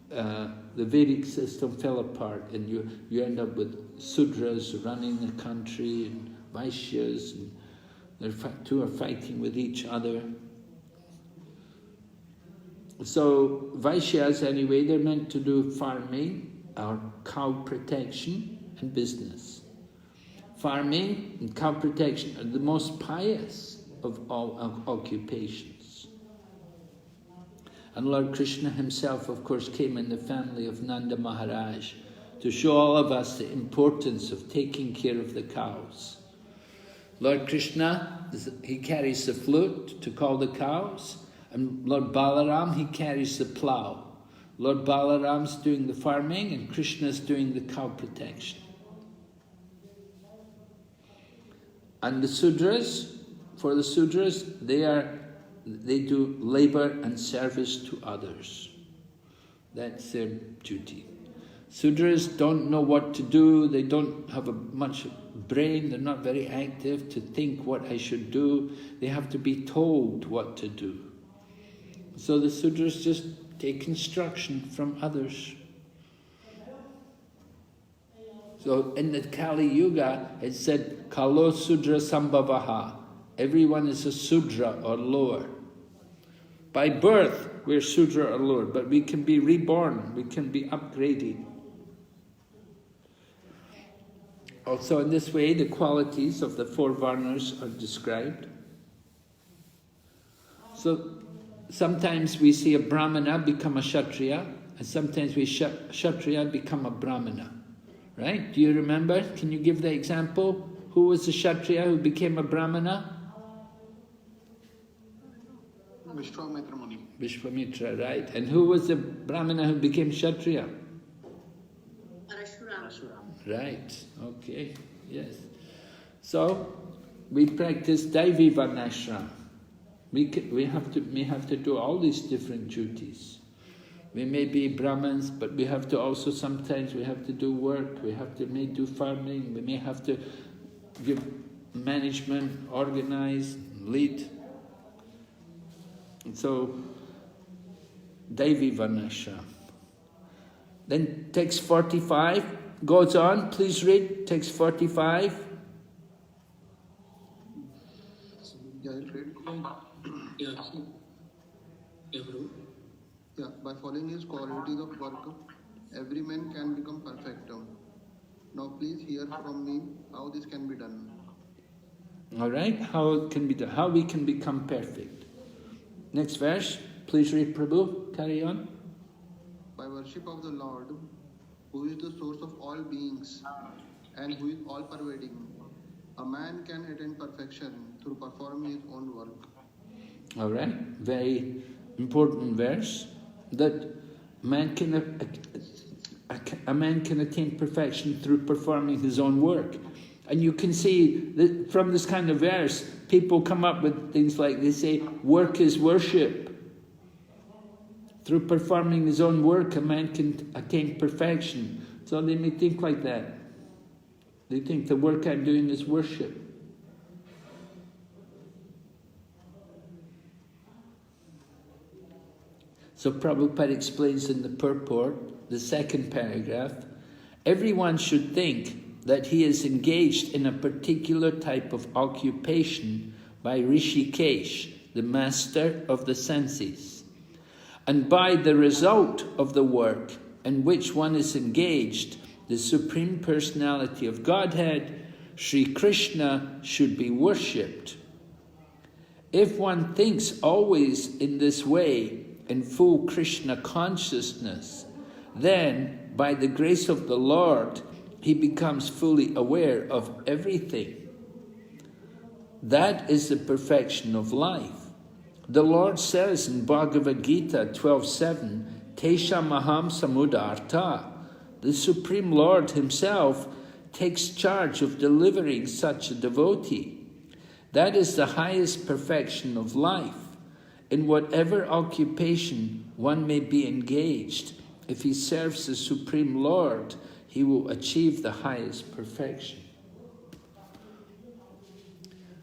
the Vedic system fell apart, and you end up with Sudras running the country and Vaishyas, and two are fighting with each other. So Vaishyas, anyway, they're meant to do farming or cow protection and business. Farming and cow protection are the most pious of all occupations. And Lord Krishna himself, of course, came in the family of Nanda Maharaj to show all of us the importance of taking care of the cows. Lord Krishna, he carries the flute to call the cows, and Lord Balaram, he carries the plough. Lord Balaram's doing the farming, and Krishna's doing the cow protection. And the Sudras, for the Sudras, they do labor and service to others. That's their duty. Sudras don't know what to do, they don't have much brain, they're not very active to think what I should do. They have to be told what to do. So the Sudras just take instruction from others. So in the Kali Yuga, it said, Kalo Sudra Sambhavaha. Everyone is a Sudra or lower. By birth, we're Sudra or lower, but we can be reborn, we can be upgraded. Also in this way, the qualities of the four Varnas are described. So sometimes we see a Brahmana become a Kshatriya, and sometimes we Kshatriya become a Brahmana. Right? Do you remember? Can you give the example? Who was the Kshatriya who became a Brahmana? Vishwamitra Muni. Vishwamitra, right. And who was the Brahmana who became Kshatriya? Right, okay, yes. So, we practice Daivi Varnashram. We have to do all these different duties. We may be Brahmins, but we have to also sometimes we have to do work, may do farming, we may have to give management, organize, lead. And so, Daivi Varnashram. Then text 45 goes on, please read text 45. Yeah, I'll read. Yeah, by following his qualities of work, every man can become perfect. Now please hear from me how this can be done. All right, how it can be done, how we can become perfect. Next verse, please read, Prabhu, carry on. By worship of the Lord, who is the source of all beings and who is all-pervading, a man can attain perfection through performing his own work. All right, very important verse, that a man can attain perfection through performing his own work. And you can see that from this kind of verse, people come up with things like, they say, work is worship. Through performing his own work, a man can attain perfection. So they may think like that. They think the work I'm doing is worship. So Prabhupada explains in the purport, the second paragraph, everyone should think that he is engaged in a particular type of occupation by Rishikesh, the master of the senses. And by the result of the work in which one is engaged, the Supreme Personality of Godhead, Sri Krishna, should be worshipped. If one thinks always in this way, in full Krishna consciousness, then, by the grace of the Lord, he becomes fully aware of everything. That is the perfection of life. The Lord says in Bhagavad Gita 12:7, Tesha Maham Samudarta, the Supreme Lord himself takes charge of delivering such a devotee. That is the highest perfection of life. In whatever occupation one may be engaged, if he serves the Supreme Lord, he will achieve the highest perfection.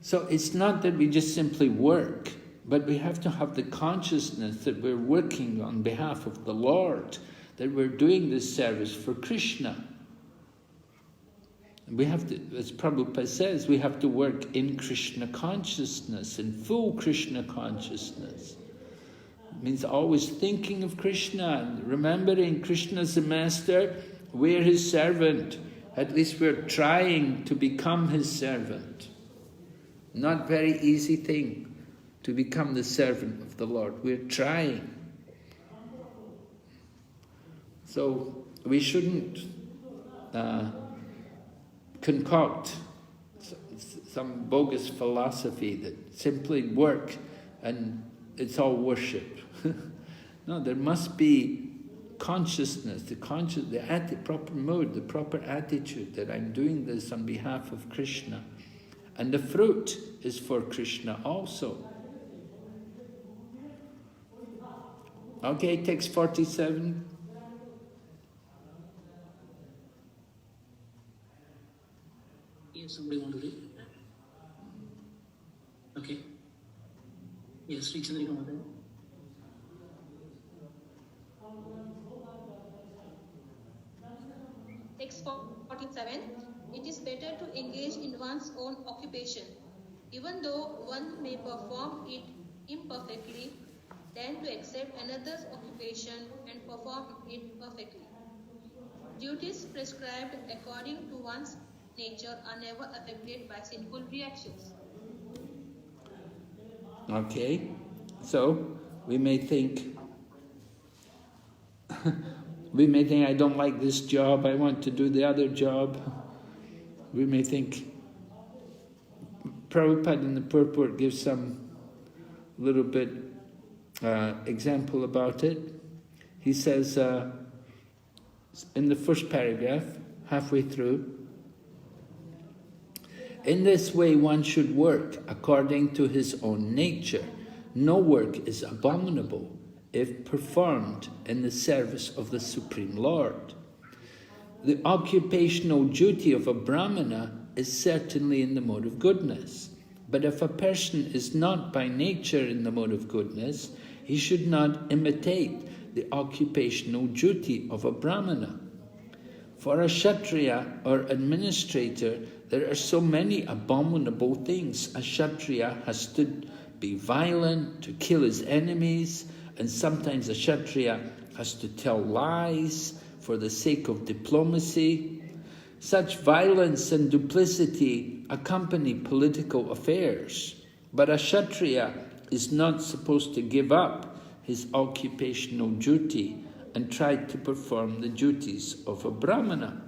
So it's not that we just simply work, but we have to have the consciousness that we're working on behalf of the Lord, that we're doing this service for Krishna. We have to, as Prabhupada says, we have to work in Krishna consciousness, in full Krishna consciousness. It means always thinking of Krishna and remembering Krishna's the master, we're his servant. At least we're trying to become his servant. Not very easy thing to become the servant of the Lord. We're trying. So we shouldn't concoct some bogus philosophy that simply work and it's all worship. No, there must be consciousness, the proper mood, the proper attitude that I'm doing this on behalf of Krishna. And the fruit is for Krishna also. Okay, text 47. Yes, somebody want to read? Okay. Yes, Sri Chandrika Mother. Text 47. It is better to engage in one's own occupation, even though one may perform it imperfectly, than to accept another's occupation and perform it perfectly. Duties prescribed according to one's nature are never affected by sinful reactions. Okay, so we may think, I don't like this job, I want to do the other job. We may think, Prabhupada in the purport gives some little bit example about it. He says in the first paragraph, halfway through, in this way one should work according to his own nature. No work is abominable if performed in the service of the Supreme Lord. The occupational duty of a Brahmana is certainly in the mode of goodness. But if a person is not by nature in the mode of goodness, he should not imitate the occupational duty of a Brahmana. For a Kshatriya or administrator, there are so many abominable things. A Kshatriya has to be violent, to kill his enemies, and sometimes a Kshatriya has to tell lies for the sake of diplomacy. Such violence and duplicity accompany political affairs, but a Kshatriya is not supposed to give up his occupational duty and try to perform the duties of a Brahmana.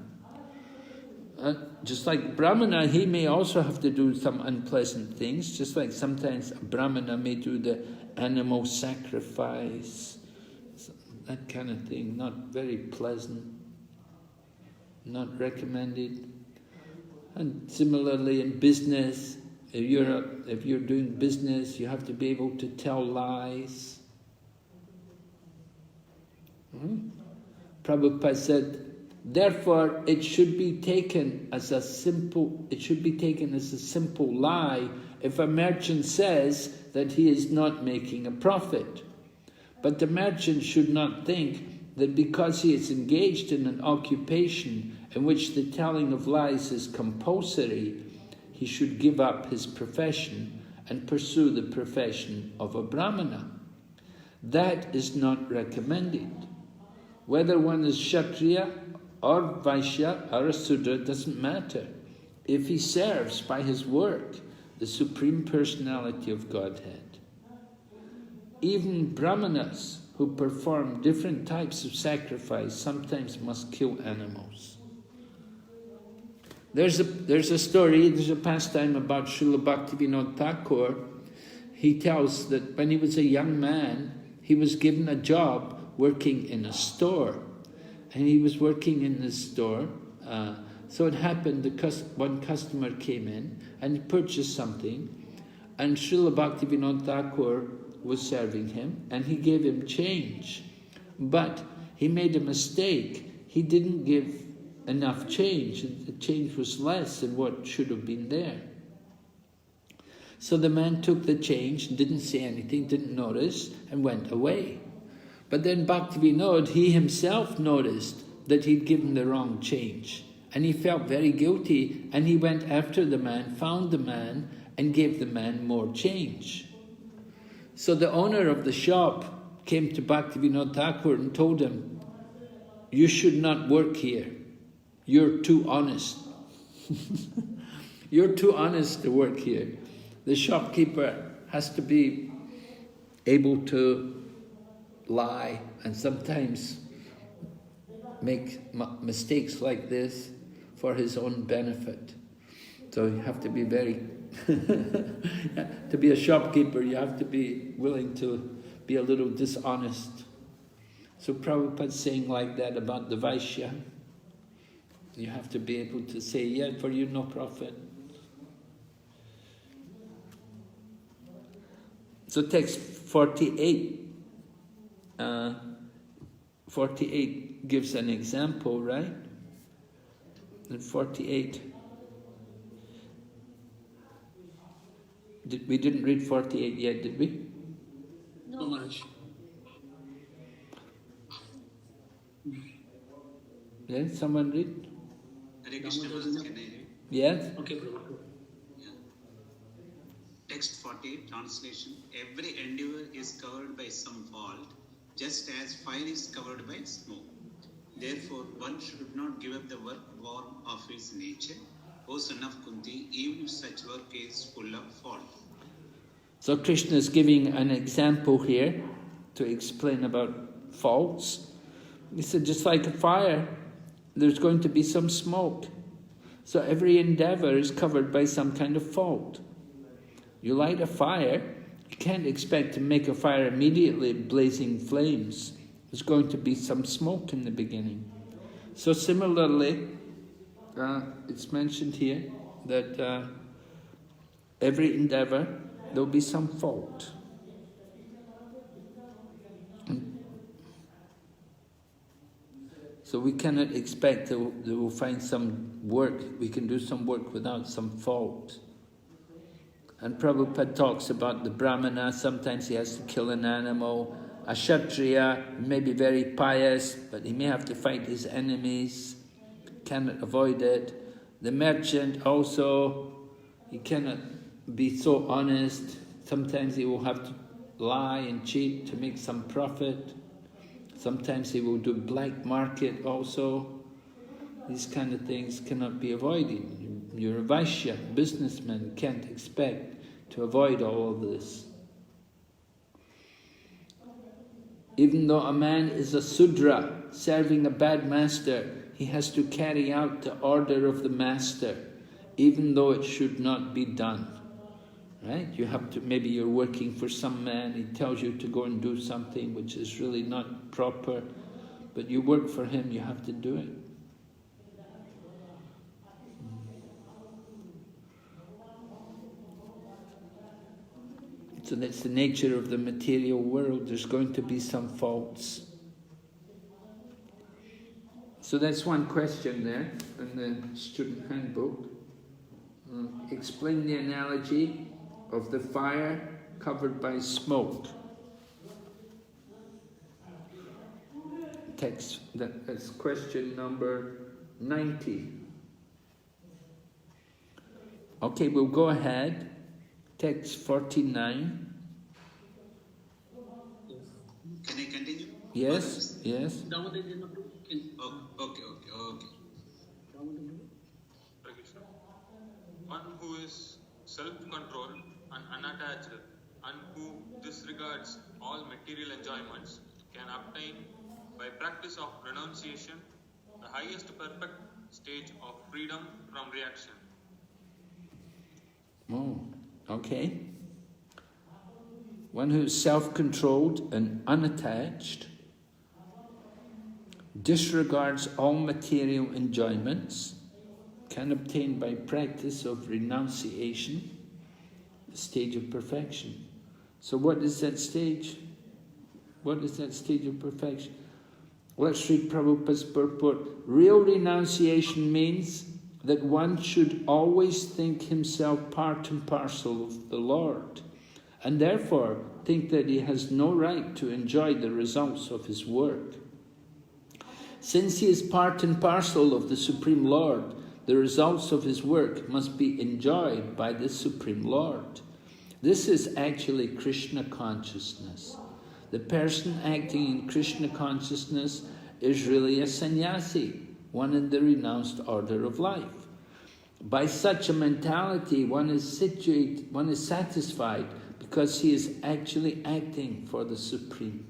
Just like Brahmana, he may also have to do some unpleasant things, just like sometimes a Brahmana may do the animal sacrifice, that kind of thing, not very pleasant, not recommended. And similarly in business, if you're doing business, you have to be able to tell lies. Prabhupada said, therefore it should be taken as a simple lie if a merchant says that he is not making a profit. But the merchant should not think that because he is engaged in an occupation in which the telling of lies is compulsory, he should give up his profession and pursue the profession of a Brahmana. That is not recommended. Whether one is Kshatriya or Vaishya or a Sudra doesn't matter. If he serves by his work the Supreme Personality of Godhead. Even Brahmanas who perform different types of sacrifice sometimes must kill animals. There's a story, there's a pastime about Srila Bhaktivinoda Thakur. He tells that when he was a young man, he was given a job working in a store. And he was working in this store. So it happened that one customer came in and he purchased something. And Srila Bhaktivinoda Thakur was serving him and he gave him change. But he made a mistake. He didn't give enough change. The change was less than what should have been there. So the man took the change, didn't say anything, didn't notice, and went away. But then Bhaktivinoda, he himself noticed that he'd given the wrong change. And he felt very guilty, and he went after the man, found the man, and gave the man more change. So the owner of the shop came to Bhaktivinoda Thakur and told him, "You should not work here. You're too honest." You're too honest to work here. The shopkeeper has to be able to lie and sometimes make mistakes like this for his own benefit. So you have to be very... to be a shopkeeper, you have to be willing to be a little dishonest. So Prabhupada's saying like that about the Vaishya. You have to be able to say, yeah, for you no profit. So text 48, 48 gives an example, right? And 48, we didn't read 48 yet, did we? No, Maharaj. Yeah, someone read? Hare Krishna, Maharaj, can I read? Yes? Okay, Prabhu. Yeah. Text 48, translation. Every endeavor is covered by some fault, just as fire is covered by smoke. Therefore, one should not give up the work born of his nature. O son of Kunti, even if such work is full of fault. So Krishna is giving an example here to explain about faults. He said, just like a fire, there's going to be some smoke. So every endeavor is covered by some kind of fault. You light a fire, you can't expect to make a fire immediately blazing flames. There's going to be some smoke in the beginning. So similarly, it's mentioned here that every endeavor, there'll be some fault. So we cannot expect that we'll find some work, we can do some work without some fault. And Prabhupada talks about the Brahmana, sometimes he has to kill an animal. A Kshatriya may be very pious, but he may have to fight his enemies, cannot avoid it. The merchant also, he cannot be so honest. Sometimes he will have to lie and cheat to make some profit. Sometimes he will do black market also. These kind of things cannot be avoided. You're a Vaishya, businessman, can't expect to avoid all of this. Even though a man is a Sudra, serving a bad master, he has to carry out the order of the master, even though it should not be done. Right? You have to, maybe you're working for some man, he tells you to go and do something which is really not proper, but you work for him, you have to do it. So that's the nature of the material world. There's going to be some faults. So that's one question there in the student handbook. Explain the analogy of the fire covered by smoke. Text, that's question number 90. Okay, we'll go ahead. Text 49. Can I continue? Yes, yes. Okay. One who is self-controlled and unattached and who disregards all material enjoyments can obtain, by practice of renunciation, the highest perfect stage of freedom from reaction. Oh, okay. One who is self-controlled and unattached, disregards all material enjoyments, can obtain by practice of renunciation the stage of perfection. So what is that stage? What is that stage of perfection? Let's read Prabhupada's purport. Real renunciation means that one should always think himself part and parcel of the Lord, and therefore think that he has no right to enjoy the results of his work. Since he is part and parcel of the Supreme Lord, the results of his work must be enjoyed by the Supreme Lord. This is actually Krishna consciousness. The person acting in Krishna consciousness is really a sannyasi, one in the renounced order of life. By such a mentality, one is satisfied because he is actually acting for the Supreme.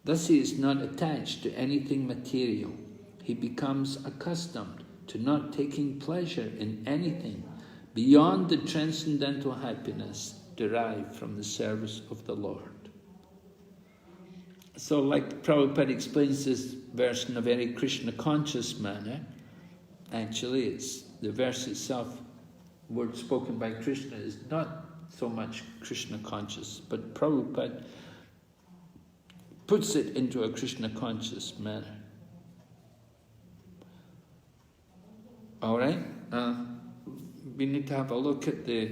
Thus he is not attached to anything material. He becomes accustomed to not taking pleasure in anything beyond the transcendental happiness derived from the service of the Lord. So like Prabhupada explains this verse in a very Krishna conscious manner, actually it's the verse itself, word spoken by Krishna, is not so much Krishna conscious, but Prabhupada puts it into a Krishna conscious manner. All right? We need to have a look at the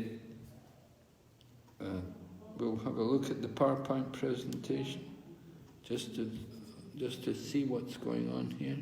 we'll have a look at the PowerPoint presentation just to see what's going on here.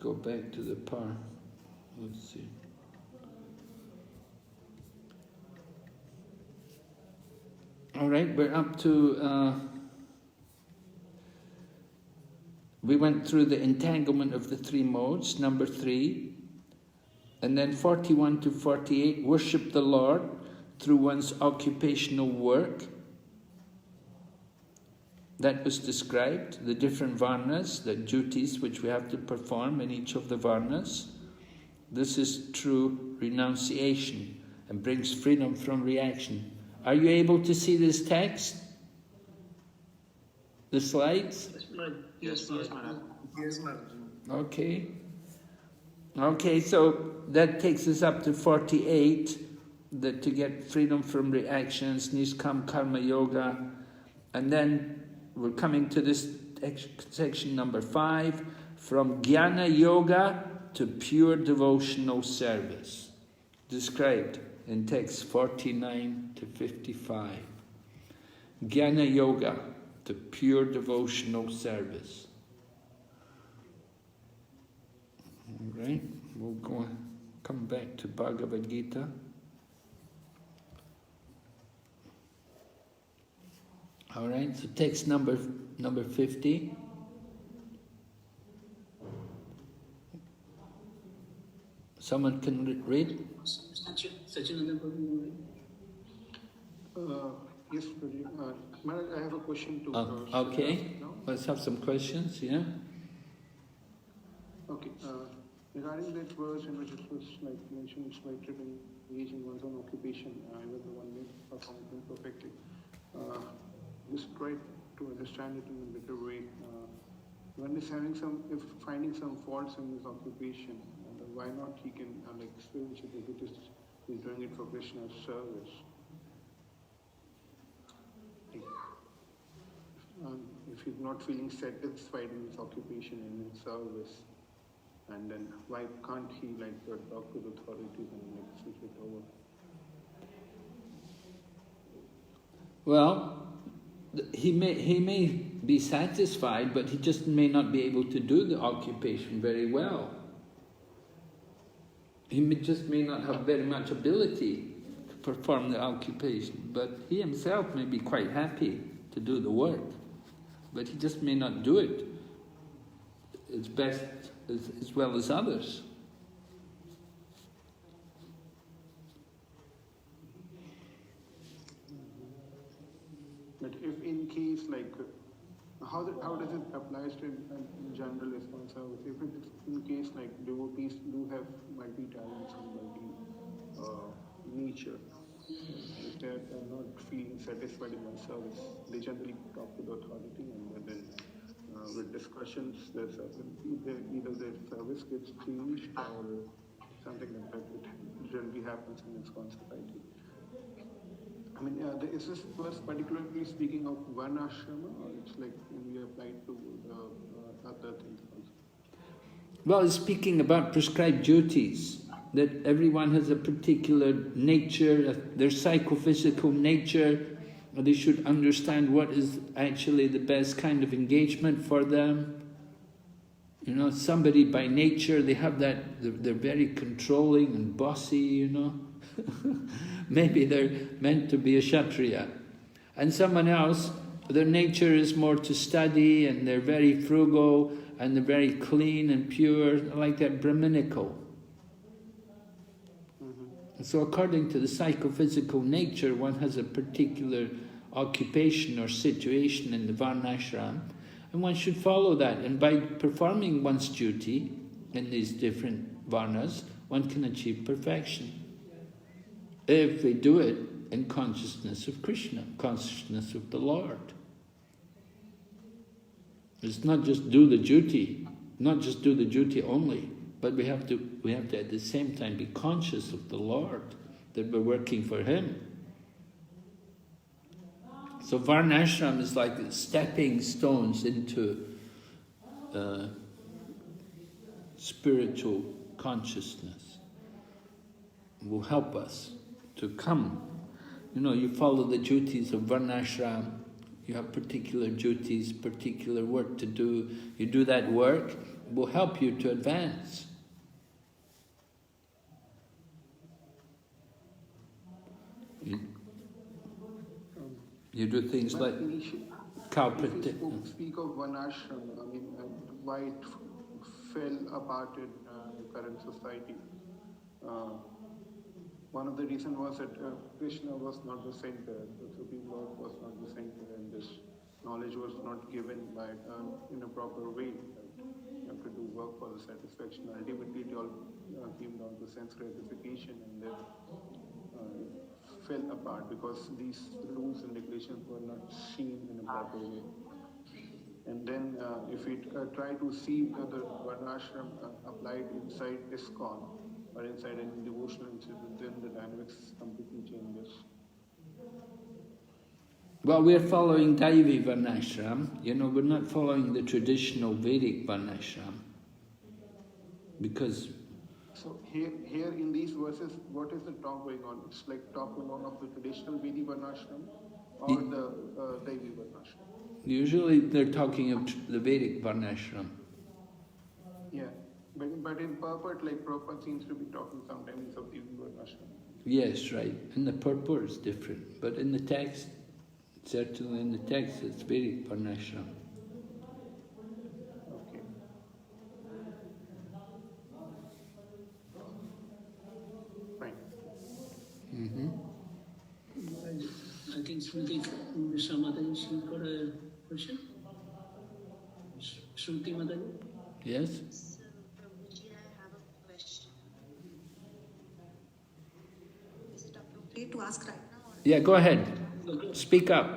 Go back to the par. Let's see. All right, we're up to... we went through the entanglement of the three modes, number 3. And then 41 to 48, worship the Lord through one's occupational work. That was described, the different varnas, the duties which we have to perform in each of the varnas. This is true renunciation and brings freedom from reaction. Are you able to see this text? The slides? Yes, madam. Okay. Okay, so that takes us up to 48, that to get freedom from reactions, Niskam Karma Yoga, and then we're coming to this section number 5, from Jnana Yoga to pure devotional service, described in text 49 to 55. Jnana Yoga to pure devotional service. All right, we'll come back to Bhagavad Gita. All right, so text number 50. Someone can read? Yes, Maharaj, I have a question too. Okay, let's have some questions, yeah? Okay, regarding that verse in which it was like mentioned, it's like to engage in one's own occupation, even though one may perform it imperfectly. Just try to understand it in a better way. One is finding some faults in his occupation, why not he can switch it if it is he's doing it for Krishna's service. If he's not feeling satisfied in his occupation and in service, and then why can't he talk to the authorities and switch it over? Well, he may be satisfied, but he just may not be able to do the occupation very well. He may not have very much ability to perform the occupation, but he himself may be quite happy to do the work, but he just may not do it as best as well as others. But if in case how does it apply to in general response service? If it's in case devotees do have multi-talents and multi-nature, if they are not feeling satisfied in one service, they generally talk to the authority, and then with discussions, either their service gets changed or something like that. It generally happens in ISKCON society. I mean, is this verse particularly speaking of one ashrama, or it's like we apply to other things also? Well, it's speaking about prescribed duties, that everyone has a particular nature, their psychophysical nature, and they should understand what is actually the best kind of engagement for them. You know, somebody by nature, they have that, they're very controlling and bossy, you know. Maybe they're meant to be a Kshatriya. And someone else, their nature is more to study, and they're very frugal, and they're very clean and pure, like that Brahminical. So according to the psychophysical nature, one has a particular occupation or situation in the Varnashram, and one should follow that. And by performing one's duty in these different Varnas, one can achieve perfection. If they do it in consciousness of Krishna, consciousness of the Lord. It's not just do the duty, not just do the duty only, but we have to at the same time be conscious of the Lord, that we're working for Him. So Varnashram is like stepping stones into spiritual consciousness. It will help us to come. You know, you follow the duties of Varnashram, you have particular duties, particular work to do. You do that work, it will help you to advance. You do things like cow protection. Speak of one ashram, I mean, why it fell apart in the current society. One of the reasons was that Krishna was not the center, the Supreme Lord was not the center, and this knowledge was not given by in a proper way. You have to do work for the satisfaction. Ultimately, it all came down to sense gratification, and then it fell apart because these rules and regulations were not seen in a proper way. And then if we try to see the Varnashram applied inside ISKCON or inside any devotional institute, then the dynamics completely changes. Well, we're following Daivi Varnashram. You know, we're not following the traditional Vedic Varnashram. Because... So here in these verses, what is the talk going on? It's like talk going on of the traditional Vedic Varnashram or the Daivi Varnashram? Usually they're talking of the Vedic Varnashram. Yeah, but in purport, like Prabhupada seems to be talking sometimes of the Varnashram. Yes, right. And the purport is different. But in the text, certainly in the text, it's Vedic Varnashram. Okay. Fine. Mm-hmm. I think Shruti Mataji, she's got a question. Shruti Mataji? Yes? So, Prabhuji, I have a question. Is it appropriate to ask right now? Yeah, go ahead. Speak up.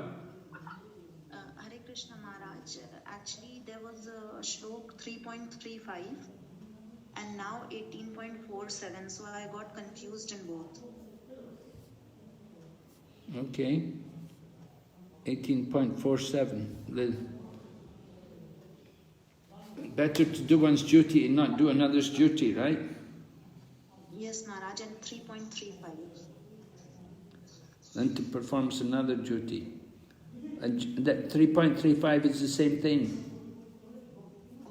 Hare Krishna Maharaj, actually there was a shlok 3.35 and now 18.47, so I got confused in both. Okay. 18.47. Better to do one's duty and not do another's duty, right? Yes, Maharaj, and 3.35. Then to perform another duty. And that 3.35 is the same thing.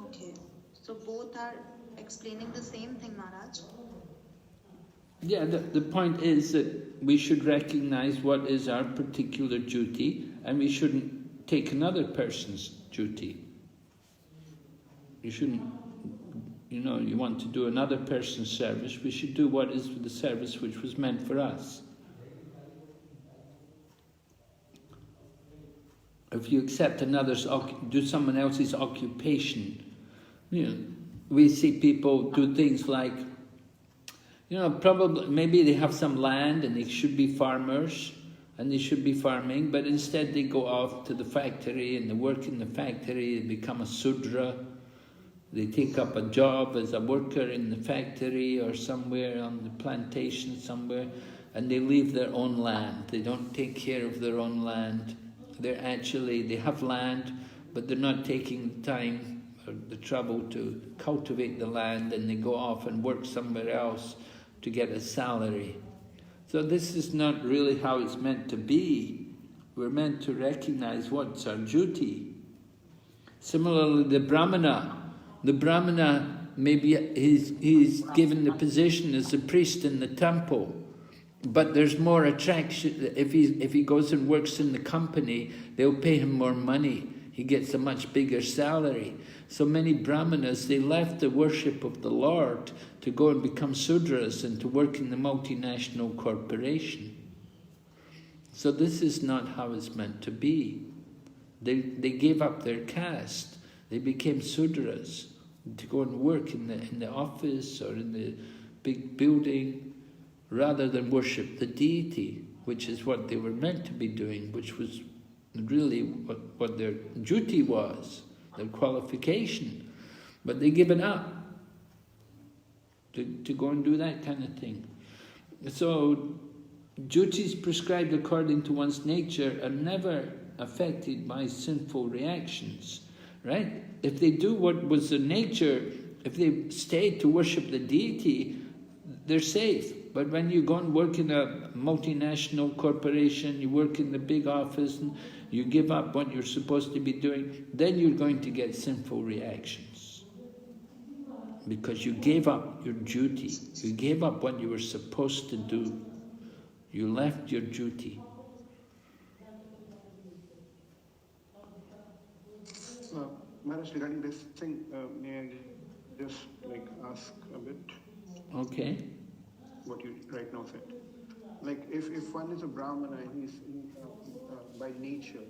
Okay. So both are explaining the same thing, Maharaj? Yeah, the point is that we should recognize what is our particular duty, and we shouldn't take another person's duty. You shouldn't, you know, you want to do another person's service, we should do what is the service which was meant for us. If you accept do someone else's occupation, you know, we see people do things like You know, probably, maybe they have some land and they should be farmers and they should be farming, but instead they go off to the factory and they work in the factory, they become a Sudra. They take up a job as a worker in the factory or somewhere on the plantation somewhere, and they leave their own land. They don't take care of their own land. They have land, but they're not taking the time or the trouble to cultivate the land, and they go off and work somewhere else to get a salary. So this is not really how it's meant to be. We're meant to recognize what's our duty. Similarly, the Brahmana, maybe he's given the position as a priest in the temple, but there's more attraction. If he goes and works in the company, they'll pay him more money. He gets a much bigger salary. So many Brahmanas, they left the worship of the Lord to go and become Sudras and to work in the multinational corporation. So this is not how it's meant to be. They gave up their caste. They became Sudras to go and work in the office or in the big building rather than worship the deity, which is what they were meant to be doing, which was really what their duty was, their qualification. But they give it up to go and do that kind of thing. So duties prescribed according to one's nature are never affected by sinful reactions, right? If they do what was their nature, if they stay to worship the deity, they're safe. But when you go and work in a multinational corporation, you work in the big office, and you give up what you're supposed to be doing, then you're going to get sinful reactions. Because you gave up your duty. You gave up what you were supposed to do. You left your duty. Maharaj, regarding this thing, may I just ask a bit? Okay. What you right now said. Like if one is a Brahmana, he's by nature,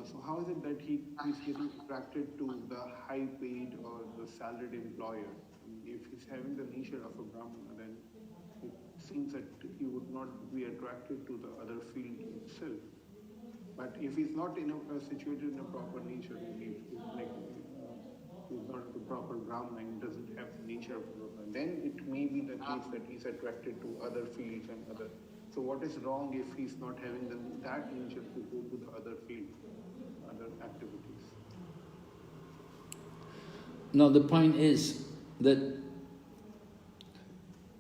so how is it that he's getting attracted to the high paid or the salaried employer? If he's having the nature of a Brahmana, then it seems that he would not be attracted to the other field itself. But if he's not situated in a proper nature, maybe he's not the proper Brahmana and doesn't have the nature of a Brahmana, then it may be the case that he's attracted to other fields and other. So what is wrong if he's not having that nature to go to the other field, other activities? No, the point is that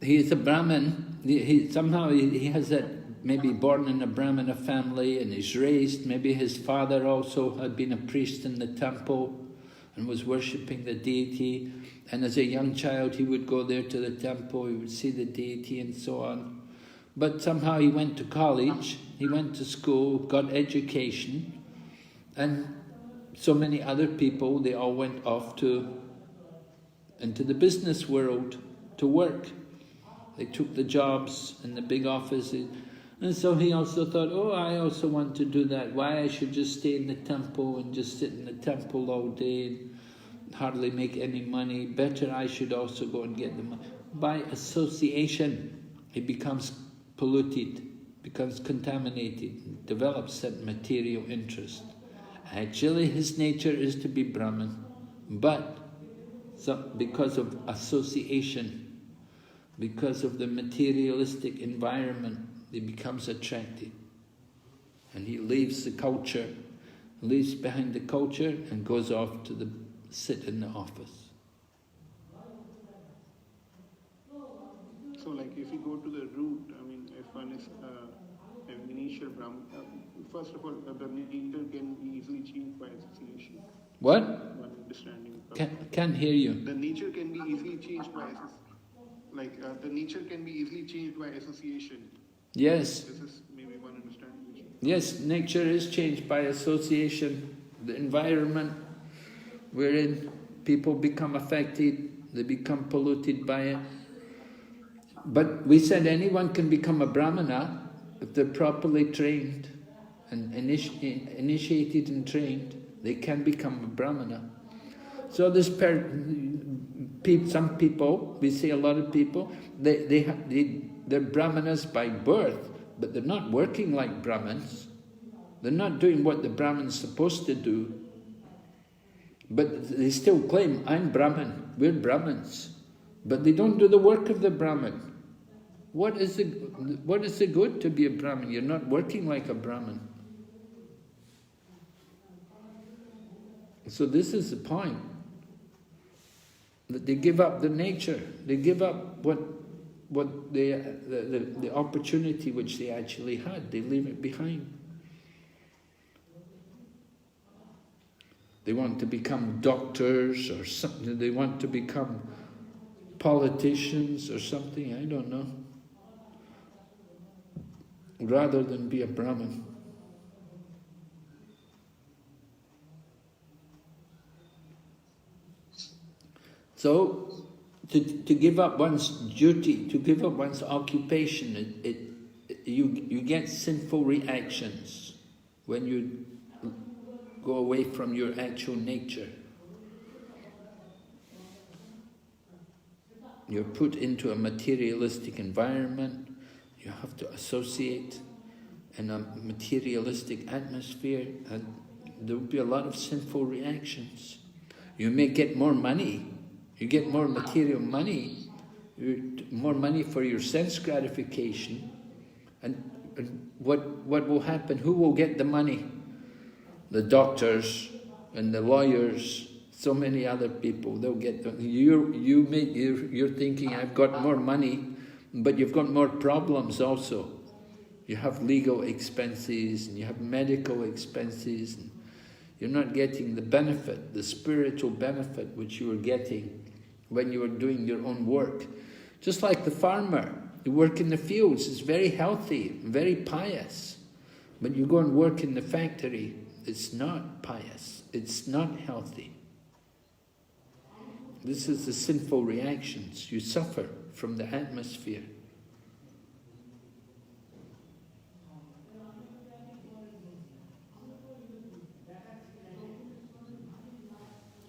he is a Brahmin. Somehow he has that, maybe born in a Brahmana family and he's raised, maybe his father also had been a priest in the temple and was worshipping the deity, and as a young child he would go there to the temple, he would see the deity and so on. But somehow he went to college, he went to school, got education, and so many other people, they all went off into the business world to work. They took the jobs in the big offices, and so he also thought, oh, I also want to do that. Why I should just stay in the temple and just sit in the temple all day and hardly make any money. Better I should also go and get the money. By association, he becomes polluted, becomes contaminated, develops that material interest. Actually, his nature is to be Brahman, but because of association, because of the materialistic environment, he becomes attracted. And he leaves the culture, leaves behind the culture and goes off to sit in the office. So like if you go to the root, I mean, if one is an initial Brahman, first of all, the nature can be easily changed by association. What? One understanding. Can't hear you. The nature can be easily changed by the nature can be easily changed by association. Yes. This is maybe one understanding. Yes, nature is changed by association. The environment wherein people become affected, they become polluted by it. But we said anyone can become a Brahmana if they're properly trained and initiated and trained. They can become a Brahmana. So some people, we see a lot of people, they're Brahmanas by birth, but they're not working like Brahmins. They're not doing what the Brahmin's supposed to do. But they still claim, I'm Brahmin, we're Brahmins. But they don't do the work of the Brahmin. What is the good to be a Brahmin? You're not working like a Brahmin. So this is the point. That they give up the nature. They give up what the opportunity which they actually had. They leave it behind. They want to become doctors or something. They want to become politicians or something. I don't know. Rather than be a Brahmin. So, to give up one's duty, to give up one's occupation, you get sinful reactions when you go away from your actual nature. You're put into a materialistic environment. You have to associate in a materialistic atmosphere, and there will be a lot of sinful reactions. You may get more money. You get more material money, more money for your sense gratification, and what will happen? Who will get the money? The doctors and the lawyers, so many other people. They'll get the, you're thinking, I've got more money, but you've got more problems also. You have legal expenses and you have medical expenses, and you're not getting the benefit, the spiritual benefit which you were getting when you were doing your own work. Just like the farmer, you work in the fields, is very healthy, very pious. But you go and work in the factory, it's not pious, it's not healthy. This is the sinful reactions. You suffer from the atmosphere.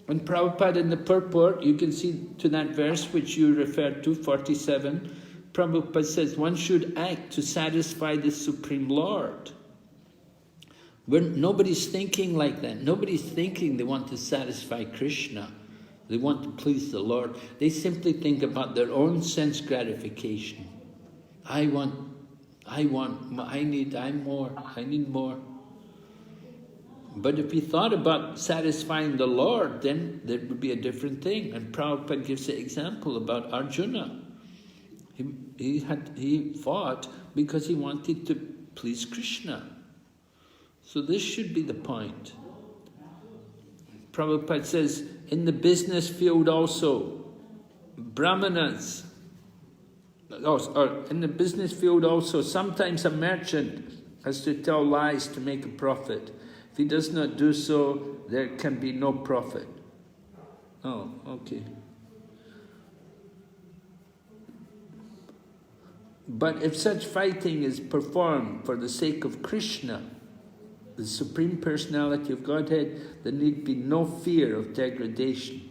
And Prabhupada in the purport, you can see to that verse which you referred to, 47, Prabhupada says, one should act to satisfy the Supreme Lord. Nobody's thinking like that. Nobody's thinking they want to satisfy Krishna. They want to please the Lord. They simply think about their own sense gratification. I need more. But if you thought about satisfying the Lord, then there would be a different thing. And Prabhupada gives the example about Arjuna. He fought because he wanted to please Krishna. So this should be the point. Prabhupada says, in the business field also, Brahmanas, or in the business field also, sometimes a merchant has to tell lies to make a profit. If he does not do so, there can be no profit. Oh, okay. But if such fighting is performed for the sake of Krishna, the Supreme Personality of Godhead, there need be no fear of degradation.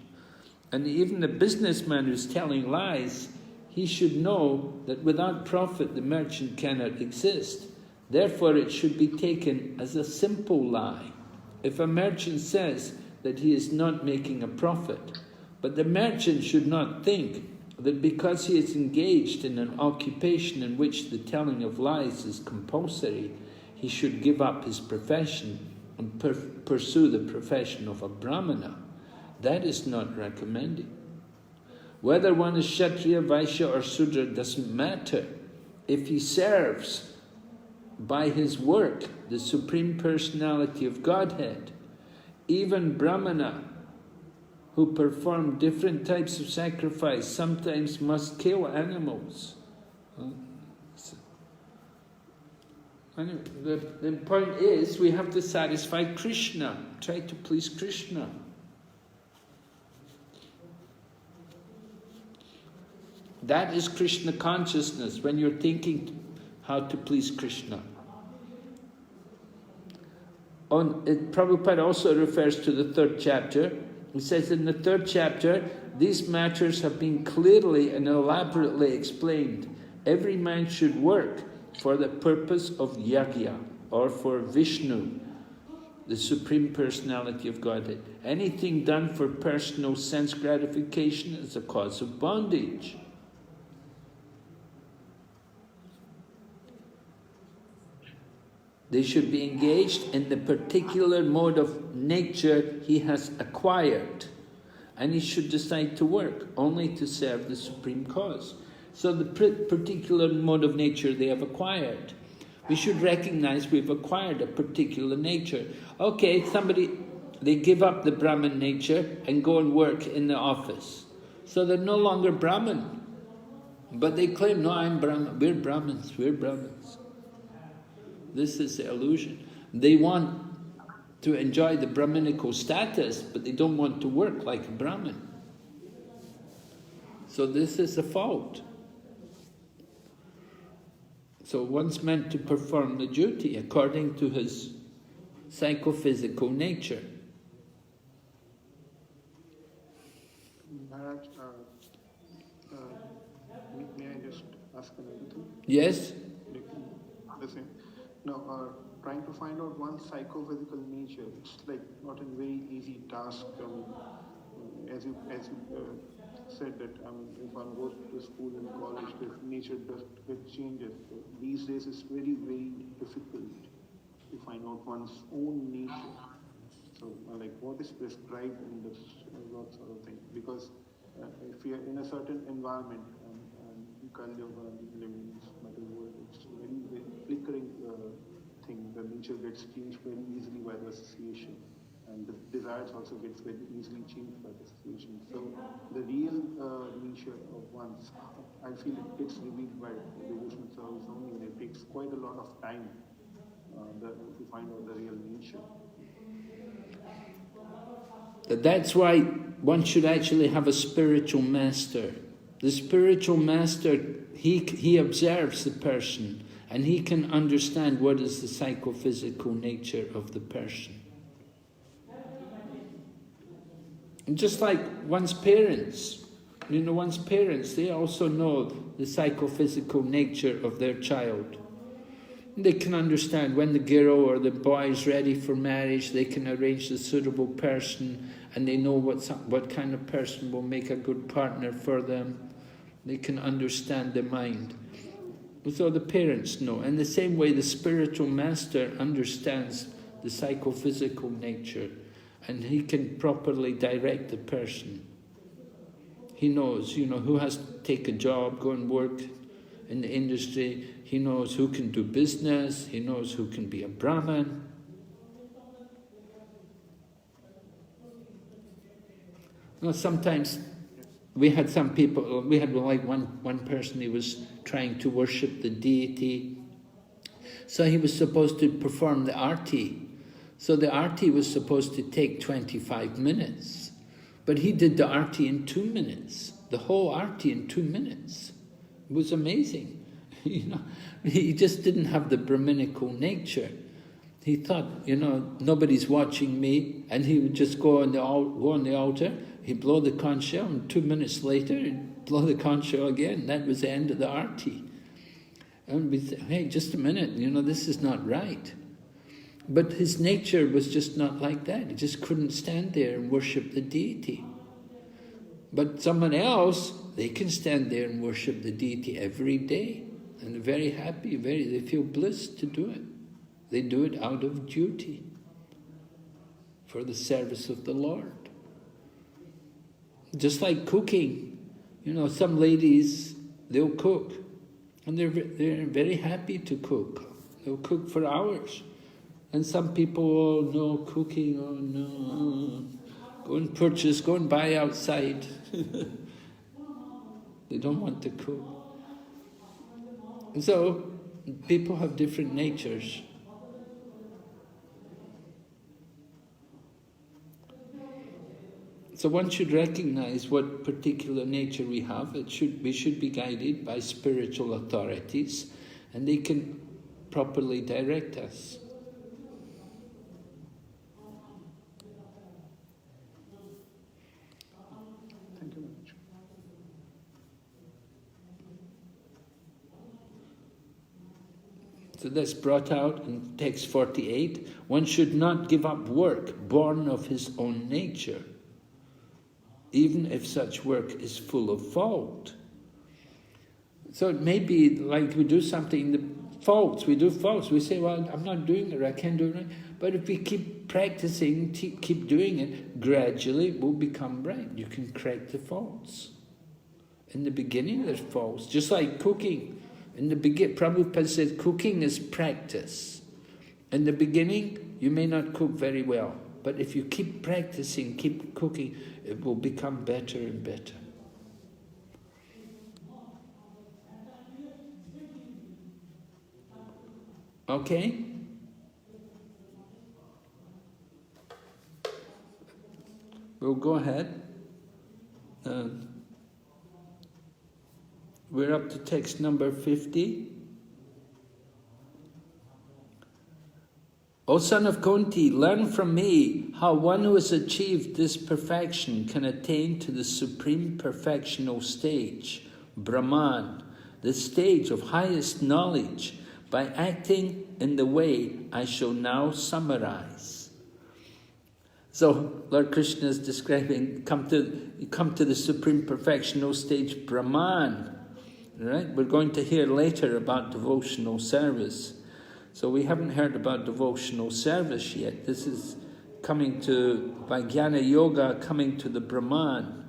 And even the businessman who's telling lies, he should know that without profit the merchant cannot exist. Therefore it should be taken as a simple lie. If a merchant says that he is not making a profit, but the merchant should not think that because he is engaged in an occupation in which the telling of lies is compulsory, he should give up his profession and pursue the profession of a Brahmana. That is not recommended. Whether one is Kshatriya, Vaishya or Sudra doesn't matter. If he serves by his work the Supreme Personality of Godhead, even Brahmana who perform different types of sacrifice sometimes must kill animals. The point is, we have to satisfy Krishna, try to please Krishna. That is Krishna consciousness, when you're thinking how to please Krishna. Prabhupada also refers to the 3rd chapter He says in the 3rd chapter, these matters have been clearly and elaborately explained. Every man should work for the purpose of yajna, or for Vishnu, the Supreme Personality of Godhead. Anything done for personal sense gratification is a cause of bondage. They should be engaged in the particular mode of nature he has acquired, and he should decide to work only to serve the supreme cause. So the particular mode of nature they have acquired. We should recognize we've acquired a particular nature. Okay, they give up the Brahman nature and go and work in the office. So they're no longer Brahman. But they claim, no, I'm Brahman. We're Brahmins. This is the illusion. They want to enjoy the Brahminical status, but they don't want to work like a Brahmin. So this is the fault. So one's meant to perform the duty according to his psychophysical nature. Maharaj, may I just ask another thing? Yes? The same. Now, trying to find out one's psychophysical nature, it's like not a very easy task. As you said that if one goes to school and college, the nature does get changes. So these days it's very, very difficult to find out one's own nature. So like what is prescribed in this sort of thing? Because if we are in a certain environment, Kali Yoga living in this metal world, it's a very, very flickering thing. The nature gets changed very easily by the association, and the desires also gets very easily changed by the association. So the real nature of one's, I feel it gets revealed by devotional service only, and it takes quite a lot of time to find out the real nature. That's why one should actually have a spiritual master. The spiritual master, he observes the person, and he can understand what is the psychophysical nature of the person. And just like one's parents, they also know the psychophysical nature of their child. They can understand when the girl or the boy is ready for marriage, they can arrange the suitable person, and they know what kind of person will make a good partner for them. They can understand the mind. So the parents know. In the same way, the spiritual master understands the psychophysical nature, and he can properly direct the person. He knows, who has to take a job, go and work in the industry. He knows who can do business. He knows who can be a Brahman. Sometimes we had like one person, he was trying to worship the deity. So he was supposed to perform the arti. So the arti was supposed to take 25 minutes. But he did the arti in 2 minutes. The whole arti in 2 minutes. It was amazing. He just didn't have the Brahminical nature. He thought, nobody's watching me, and he would just go on the altar, he'd blow the conch shell, and 2 minutes later, he'd blow the conch shell again. That was the end of the arti. And we said, hey, just a minute, this is not right. But his nature was just not like that. He just couldn't stand there and worship the deity. But someone else, they can stand there and worship the deity every day. And they're very happy, they feel bliss to do it. They do it out of duty, for the service of the Lord. Just like cooking. Some ladies, they'll cook, and they're very happy to cook. They'll cook for hours. And some people, oh no, cooking, oh no. Go and buy outside. They don't want to cook. And so, people have different natures. So one should recognize what particular nature we have. We should be guided by spiritual authorities, and they can properly direct us. So that's brought out in text 48. One should not give up work born of his own nature, even if such work is full of fault. So it may be like we do something, we do faults. We say, well, I'm not doing it, I can't do it right. But if we keep practicing, keep doing it, gradually it will become right. You can correct the faults. In the beginning there's faults, just like cooking. In the beginning, Prabhupada said cooking is practice. In the beginning, you may not cook very well, but if you keep practicing, keep cooking, it will become better and better. Okay? We'll go ahead. We're up to text number 50. O son of Kunti, learn from me how one who has achieved this perfection can attain to the supreme perfectional stage, Brahman, the stage of highest knowledge, by acting in the way I shall now summarize. So Lord Krishna is describing, come to the supreme perfectional stage, Brahman. Right? We're going to hear later about devotional service. So we haven't heard about devotional service yet. This is coming to, by Jnana Yoga, coming to the Brahman.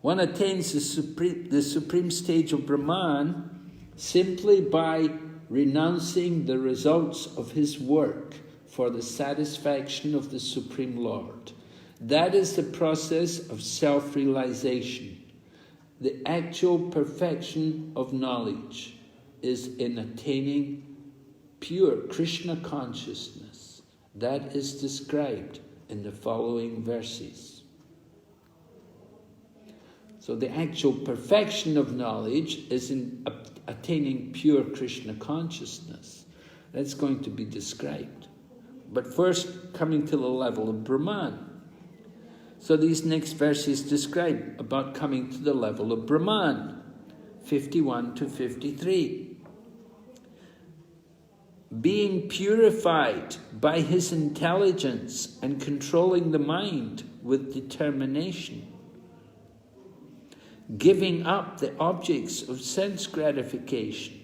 One attains the supreme stage of Brahman simply by renouncing the results of his work for the satisfaction of the Supreme Lord. That is the process of self-realization. The actual perfection of knowledge is in attaining pure Krishna consciousness. That is described in the following verses. So the actual perfection of knowledge is in attaining pure Krishna consciousness. That's going to be described. But first, coming to the level of Brahman. So these next verses describe about coming to the level of Brahman, 51 to 53. Being purified by his intelligence and controlling the mind with determination. Giving up the objects of sense gratification.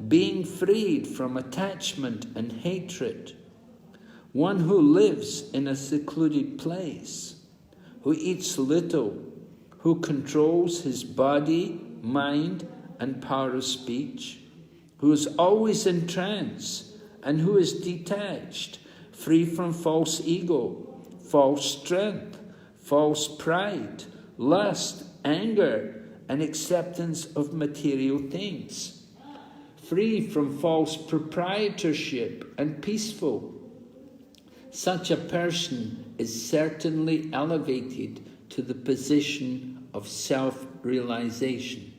Being freed from attachment and hatred. One who lives in a secluded place, who eats little, who controls his body, mind, and power of speech, who is always in trance, and who is detached, free from false ego, false strength, false pride, lust, anger, and acceptance of material things, free from false proprietorship and peaceful. Such a person is certainly elevated to the position of self-realization.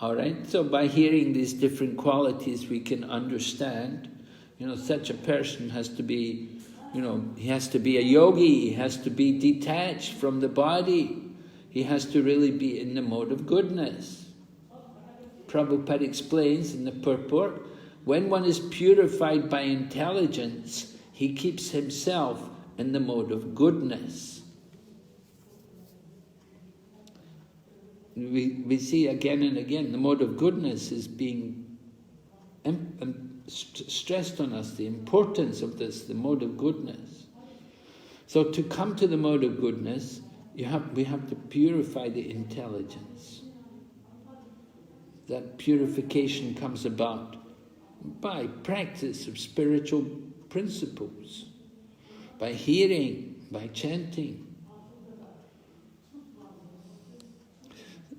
Alright, so by hearing these different qualities we can understand, such a person has to be, he has to be a yogi, he has to be detached from the body, he has to really be in the mode of goodness. Prabhupada explains in the purport, when one is purified by intelligence, he keeps himself in the mode of goodness. We see again and again, the mode of goodness is being stressed on us, the importance of this, the mode of goodness. So to come to the mode of goodness, we have to purify the intelligence. That purification comes about by practice of spiritual principles, by hearing, by chanting.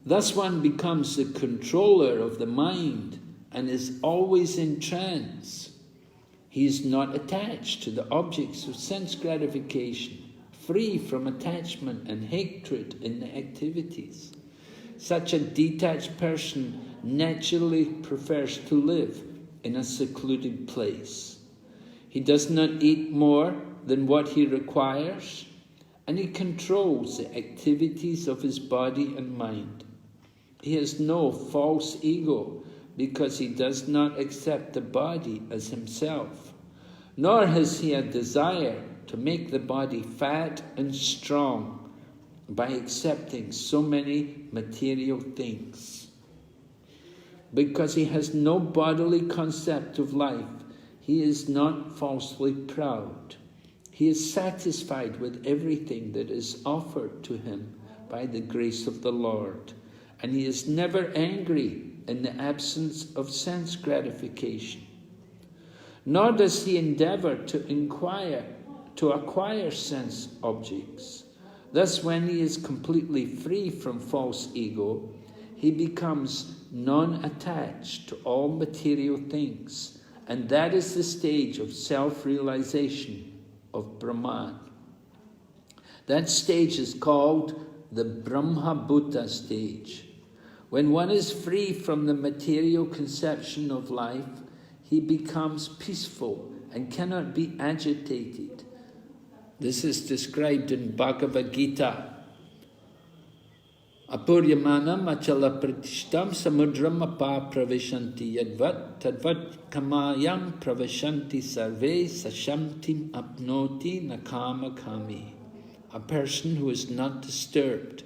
Thus one becomes the controller of the mind and is always in trance. He is not attached to the objects of sense gratification, free from attachment and hatred in the activities. Such a detached person naturally prefers to live in a secluded place. He does not eat more than what he requires, and he controls the activities of his body and mind. He has no false ego, because he does not accept the body as himself, nor has he a desire to make the body fat and strong by accepting so many material things. Because he has no bodily concept of life, he is not falsely proud. He is satisfied with everything that is offered to him by the grace of the Lord, and he is never angry in the absence of sense gratification. Nor does he endeavour to acquire sense objects. Thus, when he is completely free from false ego, he becomes non-attached to all material things, and that is the stage of self-realization of Brahman. That stage is called the Brahma-Bhuta stage. When one is free from the material conception of life, he becomes peaceful and cannot be agitated. This is described in Bhagavad Gita. Apuryamana machala pratishtam samudram apa pravishanti yadvat tadvat kamayam pravishanti sarve sashantim apnoti nakama kami. A person who is not disturbed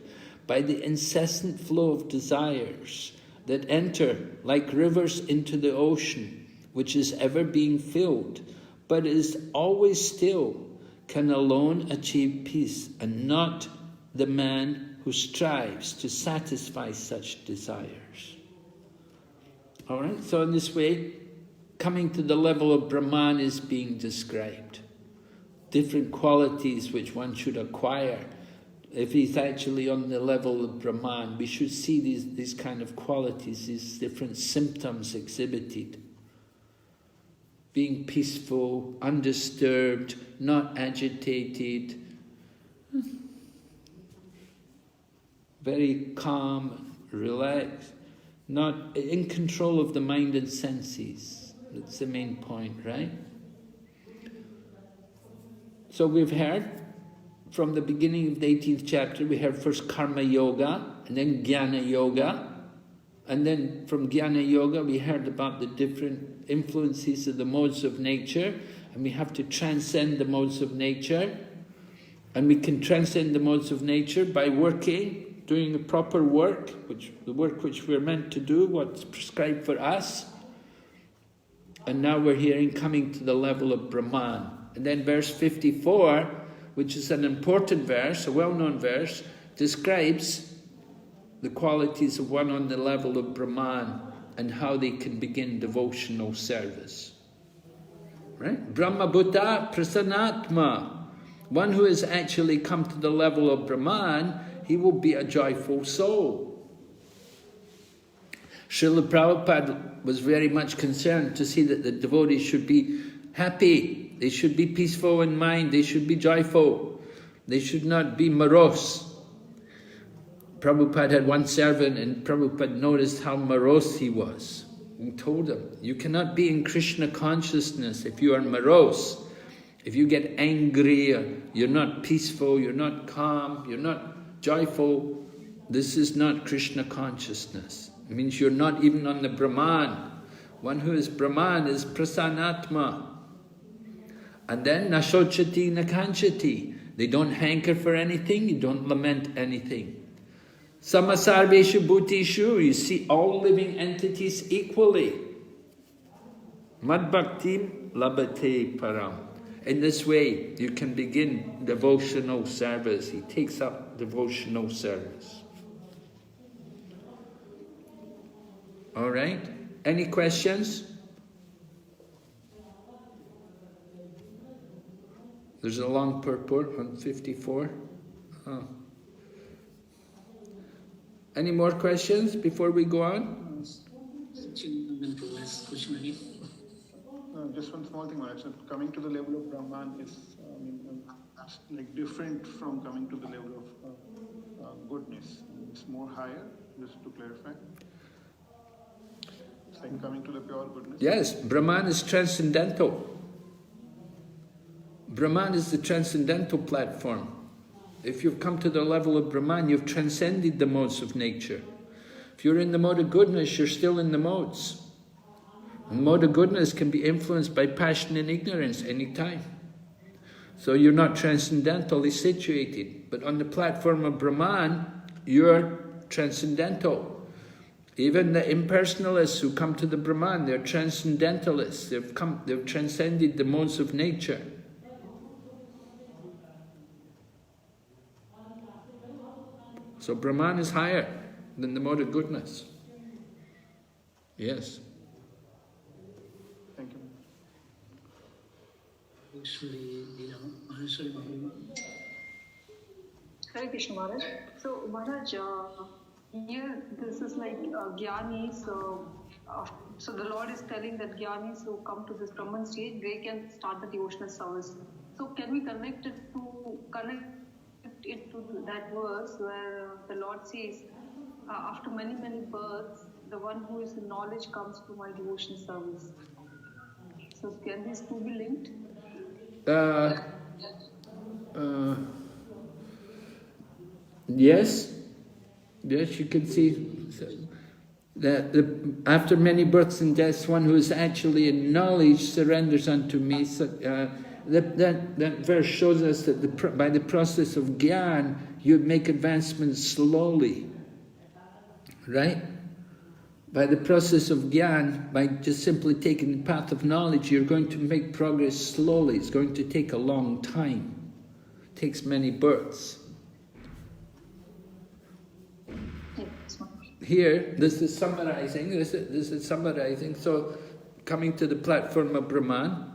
by the incessant flow of desires that enter like rivers into the ocean, which is ever being filled, but is always still, can alone achieve peace, and not the man who strives to satisfy such desires. All right, so in this way, coming to the level of Brahman is being described. Different qualities which one should acquire. If he's actually on the level of Brahman, we should see these kind of qualities, these different symptoms exhibited. Being peaceful, undisturbed, not agitated, very calm, relaxed, not in control of the mind and senses. That's the main point, right? So we've heard, from the beginning of the 18th chapter, we heard first Karma Yoga, and then Jnana Yoga. And then from Jnana Yoga, we heard about the different influences of the modes of nature, and we have to transcend the modes of nature. And we can transcend the modes of nature by working, doing the proper work, the work which we're meant to do, what's prescribed for us. And now we're hearing coming to the level of Brahman. And then verse 54, which is an important verse, a well-known verse, describes the qualities of one on the level of Brahman and how they can begin devotional service. Right? Brahma Bhuta Prasanatma. One who has actually come to the level of Brahman, he will be a joyful soul. Srila Prabhupada was very much concerned to see that the devotees should be happy. They should be peaceful in mind. They should be joyful. They should not be morose. Prabhupada had one servant, and Prabhupada noticed how morose he was. He told him, you cannot be in Krishna consciousness if you are morose. If you get angry, you're not peaceful, you're not calm, you're not joyful. This is not Krishna consciousness. It means you're not even on the Brahman. One who is Brahman is Prasanatma. And then Nashochati Nakanchati. They don't hanker for anything, you don't lament anything. Samasarveshu bhutishu, you see all living entities equally. Mad bhaktim labate param. In this way, you can begin devotional service. He takes up devotional service. All right? Any questions? There's a long purport on 54. Oh. Any more questions before we go on? Just one small thing, Maharaj. So coming to the level of Brahman is like different from coming to the level of goodness. It's more higher, just to clarify. It's like coming to the pure goodness. Yes, Brahman is transcendental. Brahman is the transcendental platform. If you've come to the level of Brahman, you've transcended the modes of nature. If you're in the mode of goodness, you're still in the modes. The mode of goodness can be influenced by passion and ignorance any time. So you're not transcendentally situated. But on the platform of Brahman, you're transcendental. Even the impersonalists who come to the Brahman, they're transcendentalists. They've transcended the modes of nature. So Brahman is higher than the mode of goodness. Yes. Thank you. Hare Krishna Maharaj. So Maharaj, here this is like Gyanis. So the Lord is telling that Gyanis who come to this Brahman stage, they can start the devotional service. So can we connect it to that verse where the Lord says, after many births, the one who is in knowledge comes to my devotional service. So can these two be linked? Yes, you can see that after many births and deaths, one who is actually in knowledge surrenders unto me. That verse shows us that by the process of Gyan, you make advancements slowly, right? By the process of Gyan, by just simply taking the path of knowledge, you're going to make progress slowly. It's going to take a long time. It takes many births. Here, this is summarizing. So, coming to the platform of Brahman,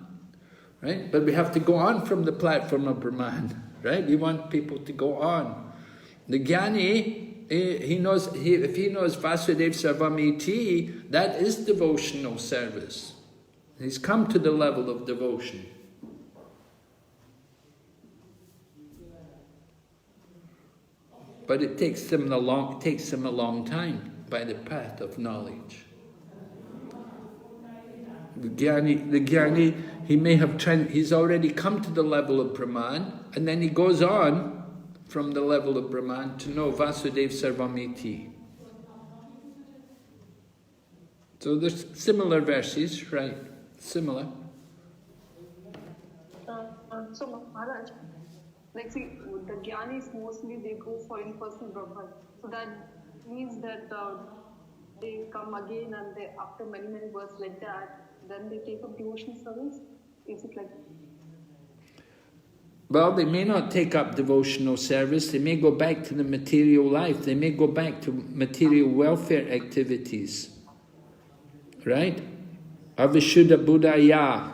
right? But we have to go on from the platform of Brahman, right? We want people to go on. The Jnani, he knows, if he knows Vasudev Sarvamiti, that is devotional service. He's come to the level of devotion. But it takes him a long time by the path of knowledge. The Jnani, he may have he's already come to the level of Brahman, and then he goes on from the level of Brahman to know Vasudev Sarvamiti. So there's similar verses, right? Similar. So Maharaj, like see, the Jnanis mostly they go for in-person Brahman. So that means that they come again and they, after many births like that, then they take up devotional service? Is it like? Well, they may not take up devotional service. They may go back to the material life. They may go back to material welfare activities. Right? Avishuddha Buddhaya.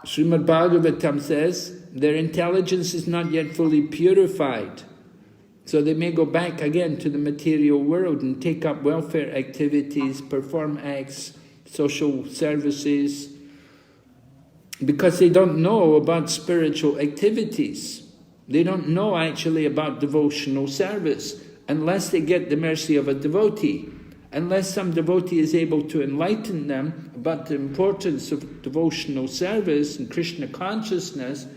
Srimad Bhagavatam says, their intelligence is not yet fully purified. So they may go back again to the material world and take up welfare activities, perform acts, social services, because they don't know about spiritual activities. They don't know actually about devotional service unless they get the mercy of a devotee. Unless some devotee is able to enlighten them about the importance of devotional service and Krishna consciousness,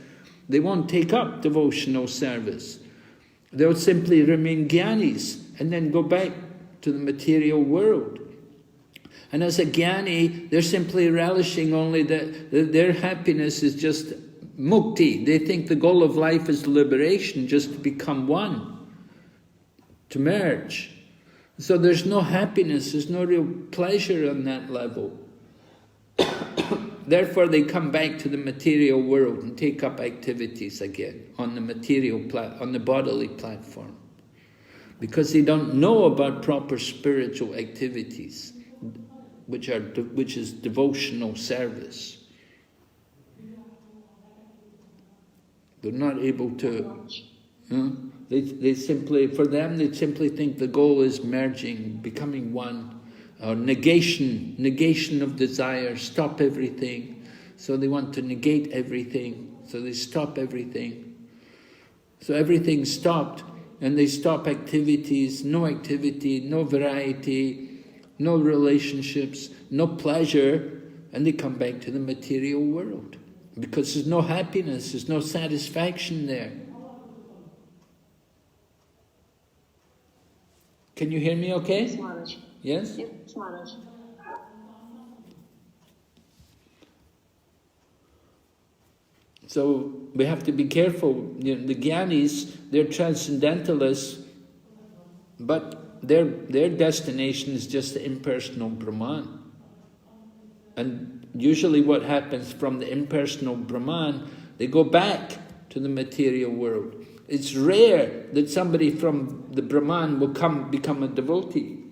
they won't take up devotional service. They'll simply remain Jnanis and then go back to the material world. And as a Jnani, they're simply relishing only that their happiness is just mukti. They think the goal of life is liberation, just to become one, to merge. So there's no happiness, there's no real pleasure on that level. Therefore they come back to the material world and take up activities again on the material on the bodily platform. Because they don't know about proper spiritual activities, which is devotional service. They're not able to. They simply think the goal is merging, becoming one, or negation of desire, stop everything. So they want to negate everything, so they stop everything. So everything's stopped, and they stop activities, no variety, no relationships, no pleasure, and they come back to the material world. Because there's no happiness, there's no satisfaction there. Can you hear me okay? Yes, Maharaj. Yes? Yes, Maharaj. So we have to be careful. You know, the Gyanis, they're transcendentalists, but their destination is just the impersonal Brahman. And usually what happens from the impersonal Brahman, they go back to the material world. It's rare that somebody from the Brahman will become a devotee.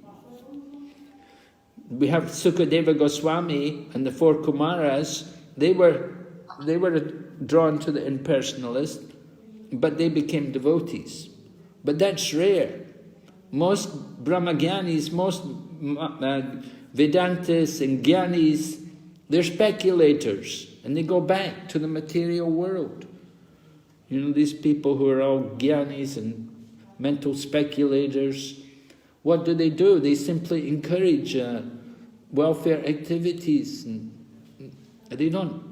We have Sukadeva Goswami and the four Kumaras. They were drawn to the impersonalist, but they became devotees. But that's rare. Most Brahmagyanis, most Vedantists and Gyanis, they're speculators, and they go back to the material world. You know, these people who are all Gyanis and mental speculators, what do? They simply encourage welfare activities, and they don't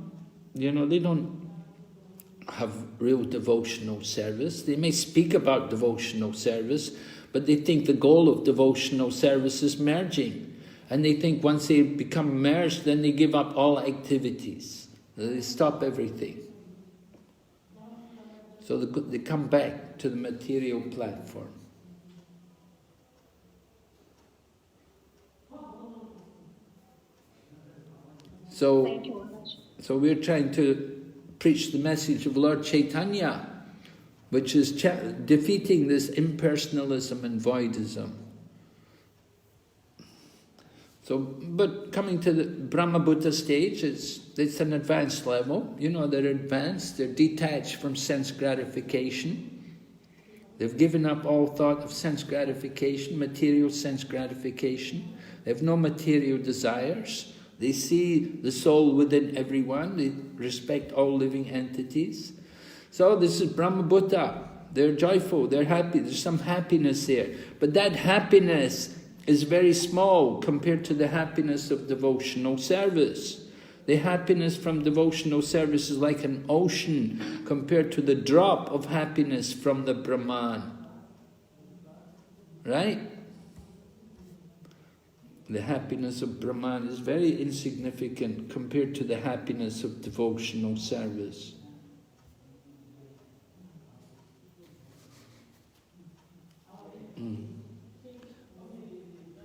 have real devotional service. They may speak about devotional service, but they think the goal of devotional service is merging. And they think once they become merged, then they give up all activities. They stop everything. So they come back to the material platform. So we're trying to preach the message of Lord Chaitanya, which is defeating this impersonalism and voidism. So, but coming to the Brahmabhuta stage, it's an advanced level. You know, they're advanced, they're detached from sense gratification. They've given up all thought of sense gratification, material sense gratification. They have no material desires. They see the soul within everyone. They respect all living entities. So this is Brahmabhuta. They're joyful, they're happy, there's some happiness there. But that happiness is very small compared to the happiness of devotional service. The happiness from devotional service is like an ocean compared to the drop of happiness from the Brahman. Right? The happiness of Brahman is very insignificant compared to the happiness of devotional service.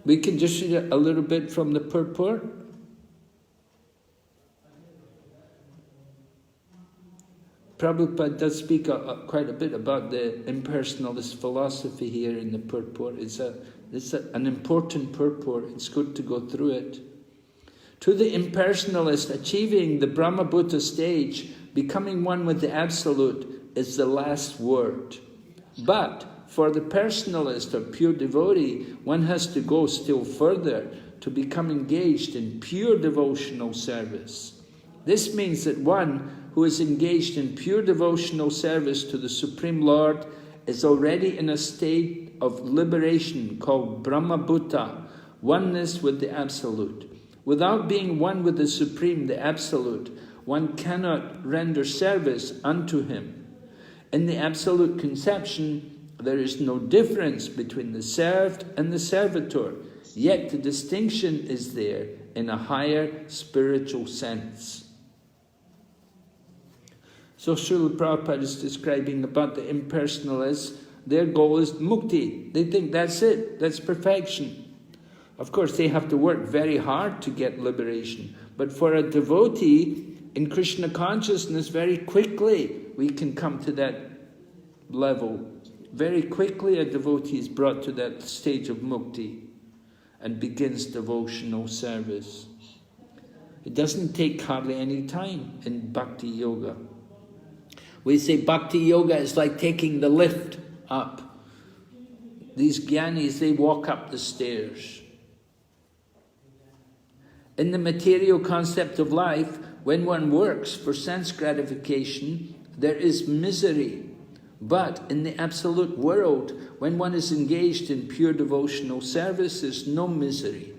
We can just read a little bit from the purport. Prabhupada does speak quite a bit about the impersonalist philosophy here in the purport. It's an important purport. It's good to go through it. To the impersonalist, achieving the Brahmabhuta stage, becoming one with the Absolute, is the last word. But for the personalist or pure devotee, one has to go still further to become engaged in pure devotional service. This means that one who is engaged in pure devotional service to the Supreme Lord is already in a state of liberation called Brahmabhuta, oneness with the Absolute. Without being one with the Supreme, the Absolute, one cannot render service unto Him. In the Absolute conception, there is no difference between the served and the servitor, yet the distinction is there in a higher spiritual sense. So Srila Prabhupada is describing about the impersonalists. Their goal is mukti. They think that's it, that's perfection. Of course, they have to work very hard to get liberation. But for a devotee, in Krishna consciousness, very quickly we can come to that level. Very quickly a devotee is brought to that stage of mukti and begins devotional service. It doesn't take hardly any time in Bhakti Yoga. We say Bhakti Yoga is like taking the lift up. These jnanis, they walk up the stairs. In the material concept of life, when one works for sense gratification, there is misery. But in the absolute world, when one is engaged in pure devotional service, there's no misery.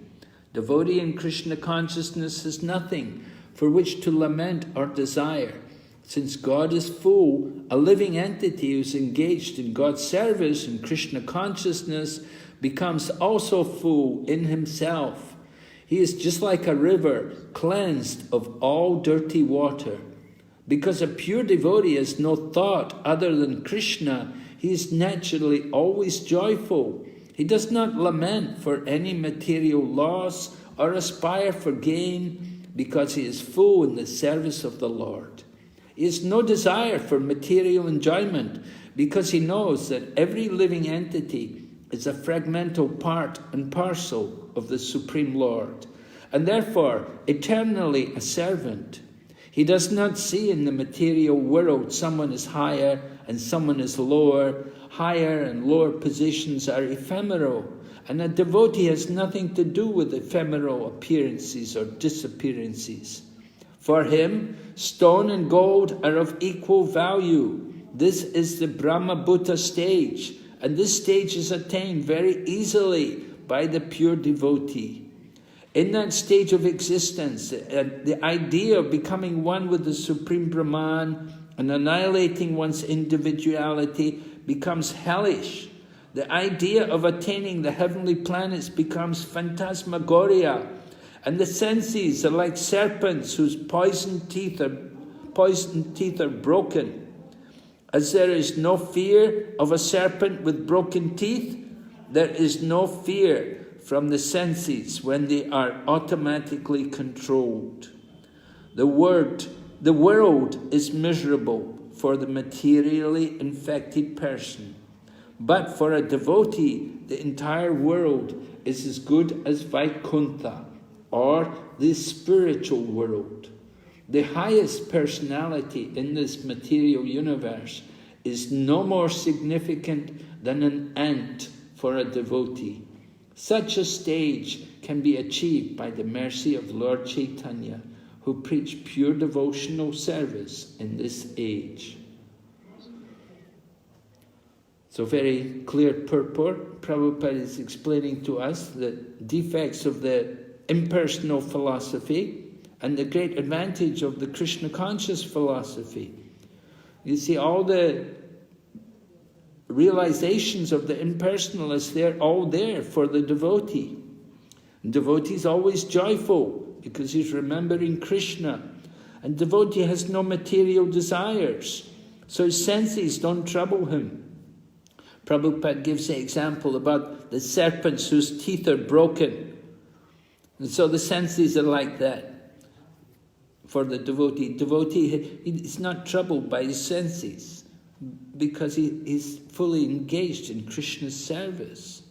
Devotee in Krishna consciousness has nothing for which to lament or desire. Since God is full, a living entity who is engaged in God's service in Krishna consciousness becomes also full in himself. He is just like a river, cleansed of all dirty water. Because a pure devotee has no thought other than Krishna, he is naturally always joyful. He does not lament for any material loss or aspire for gain, because he is full in the service of the Lord. He has no desire for material enjoyment, because he knows that every living entity is a fragmental part and parcel of the Supreme Lord, and therefore eternally a servant. He does not see in the material world someone is higher and someone is lower. Higher and lower positions are ephemeral, and a devotee has nothing to do with ephemeral appearances or disappearances. For him, stone and gold are of equal value. This is the Brahma Bhuta stage, and this stage is attained very easily by the pure devotee. In that stage of existence, the idea of becoming one with the Supreme Brahman and annihilating one's individuality becomes hellish. The idea of attaining the heavenly planets becomes phantasmagoria, and the senses are like serpents whose poisoned teeth are broken. As there is no fear of a serpent with broken teeth, there is no fear from the senses when they are automatically controlled. The world is miserable for the materially infected person, but for a devotee, the entire world is as good as Vaikuntha, or the spiritual world. The highest personality in this material universe is no more significant than an ant for a devotee. Such a stage can be achieved by the mercy of Lord Chaitanya, who preached pure devotional service in this age. So very clear purport. Prabhupada is explaining to us the defects of the impersonal philosophy and the great advantage of the Krishna conscious philosophy. You see, all the realizations of the impersonalists, they're all there for the devotee. And devotee is always joyful because he's remembering Krishna. And devotee has no material desires, so his senses don't trouble him. Prabhupada gives the example about the serpents whose teeth are broken. And so the senses are like that for the devotee. Devotee is not troubled by his senses because he is fully engaged in Krishna's service.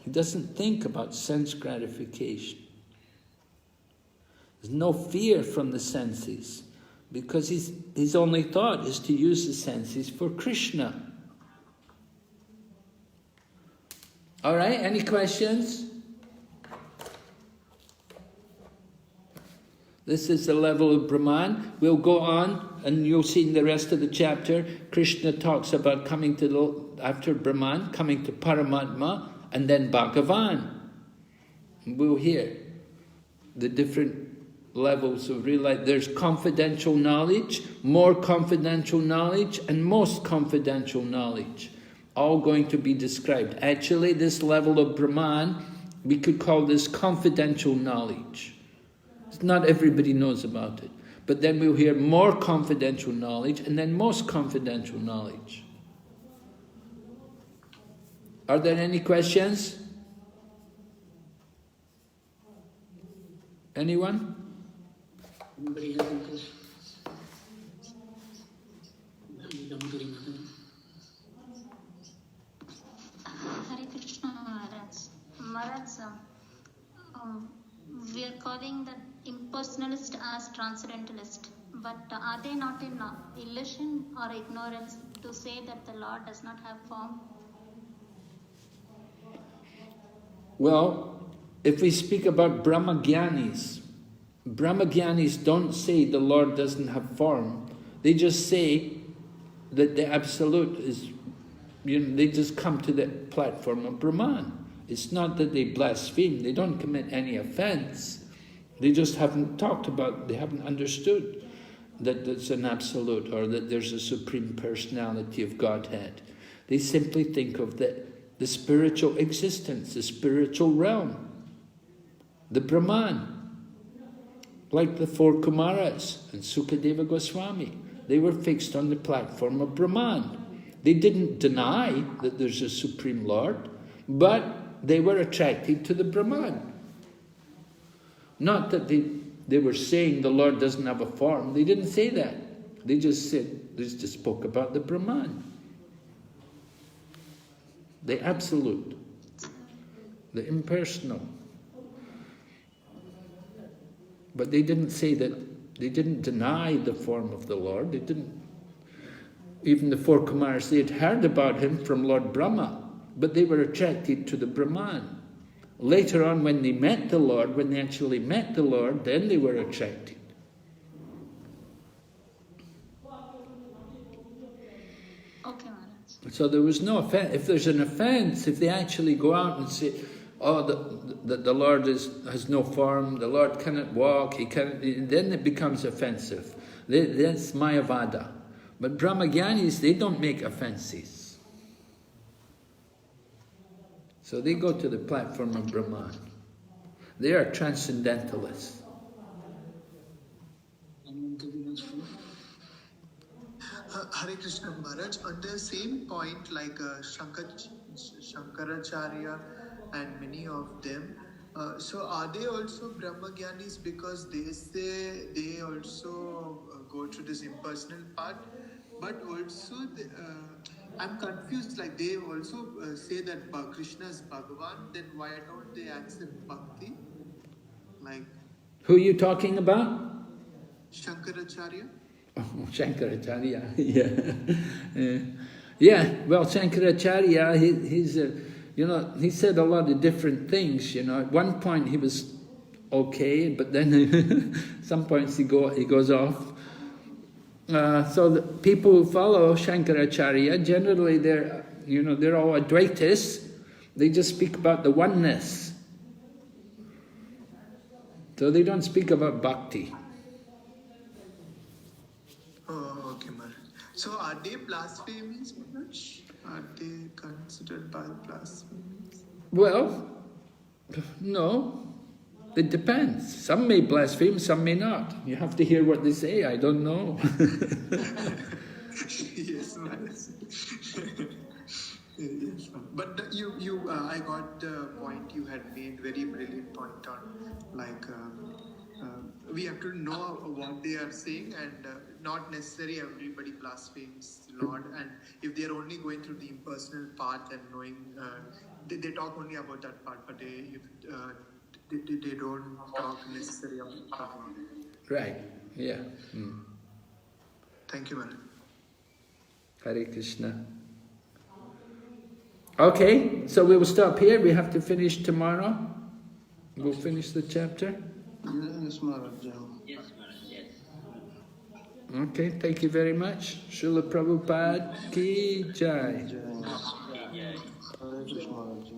He doesn't think about sense gratification. There's no fear from the senses because his only thought is to use the senses for Krishna. All right, any questions? This is the level of Brahman. We'll go on and you'll see in the rest of the chapter, Krishna talks about coming to after Brahman, coming to Paramatma, and then Bhagavan. We'll hear the different levels of real life. There's confidential knowledge, more confidential knowledge, and most confidential knowledge. All going to be described. Actually, this level of Brahman, we could call this confidential knowledge. Not everybody knows about it. But then we'll hear more confidential knowledge and then most confidential knowledge. Are there any questions? Anyone? Anybody have any questions? Hare Krishna Maharaj, we are calling the impersonalist as transcendentalist, but are they not in illusion or ignorance to say that the Lord does not have form? Well, if we speak about Brahmagyanis don't say the Lord doesn't have form. They just say that the Absolute is, they just come to the platform of Brahman. It's not that they blaspheme, they don't commit any offense. They just haven't talked about, they haven't understood that there's an Absolute or that there's a Supreme Personality of Godhead. They simply think of the the spiritual existence, the spiritual realm, the Brahman. Like the four Kumaras and Sukadeva Goswami. They were fixed on the platform of Brahman. They didn't deny that there's a Supreme Lord, but they were attracted to the Brahman. Not that they were saying the Lord doesn't have a form. They didn't say that. They just spoke about the Brahman. The absolute. The impersonal. But they didn't say that, they didn't deny the form of the Lord. They didn't. Even the four Kumars, they had heard about him from Lord Brahma, but they were attracted to the Brahman. Later on, when they met the Lord, when they actually met the Lord, then they were attracted. Okay, Maharaj. So there was no offense. If there's an offense, if they actually go out and say, oh, the Lord has no form, the Lord cannot walk, he cannot, then it becomes offensive. That's Mayavada. But Brahmagyanis, they don't make offenses. So they go to the platform of Brahman. They are transcendentalists. Hare Krishna Maharaj, on the same point, like Shankaracharya and many of them, so are they also Brahmagyanis because they say they also go through this impersonal part, but also I'm confused, like they also say that Krishna is Bhagavan, then why don't they accept Bhakti? Like, who are you talking about? Shankaracharya? Oh, Shankaracharya, yeah. Yeah, well, Shankaracharya, he's he said a lot of different things, At one point he was okay, but then some points he goes off. So the people who follow Shankaracharya, generally they're all Advaitists. They just speak about the oneness. So they don't speak about Bhakti. Oh, okay, Maharaj. So are they blasphemies, Maharaj? Are they considered blasphemies? Well, no. It depends. Some may blaspheme, some may not. You have to hear what they say. I don't know. Yes, Maharaj. Yes, but I got the point you had made, very brilliant point on, like, we have to know what they are saying, and not necessarily everybody blasphemes Lord, and if they are only going through the impersonal part and knowing, they talk only about that part, but they don't talk necessarily about that. Right, yeah. Thank you, Maharaj. Hare Krishna. Okay, so we will stop here. We have to finish tomorrow. We'll finish the chapter. Yes, Maharaj. Yes, Maharaj, yes. Okay, thank you very much. Srila Prabhupada ki jai. Hare Krishna Maharaj.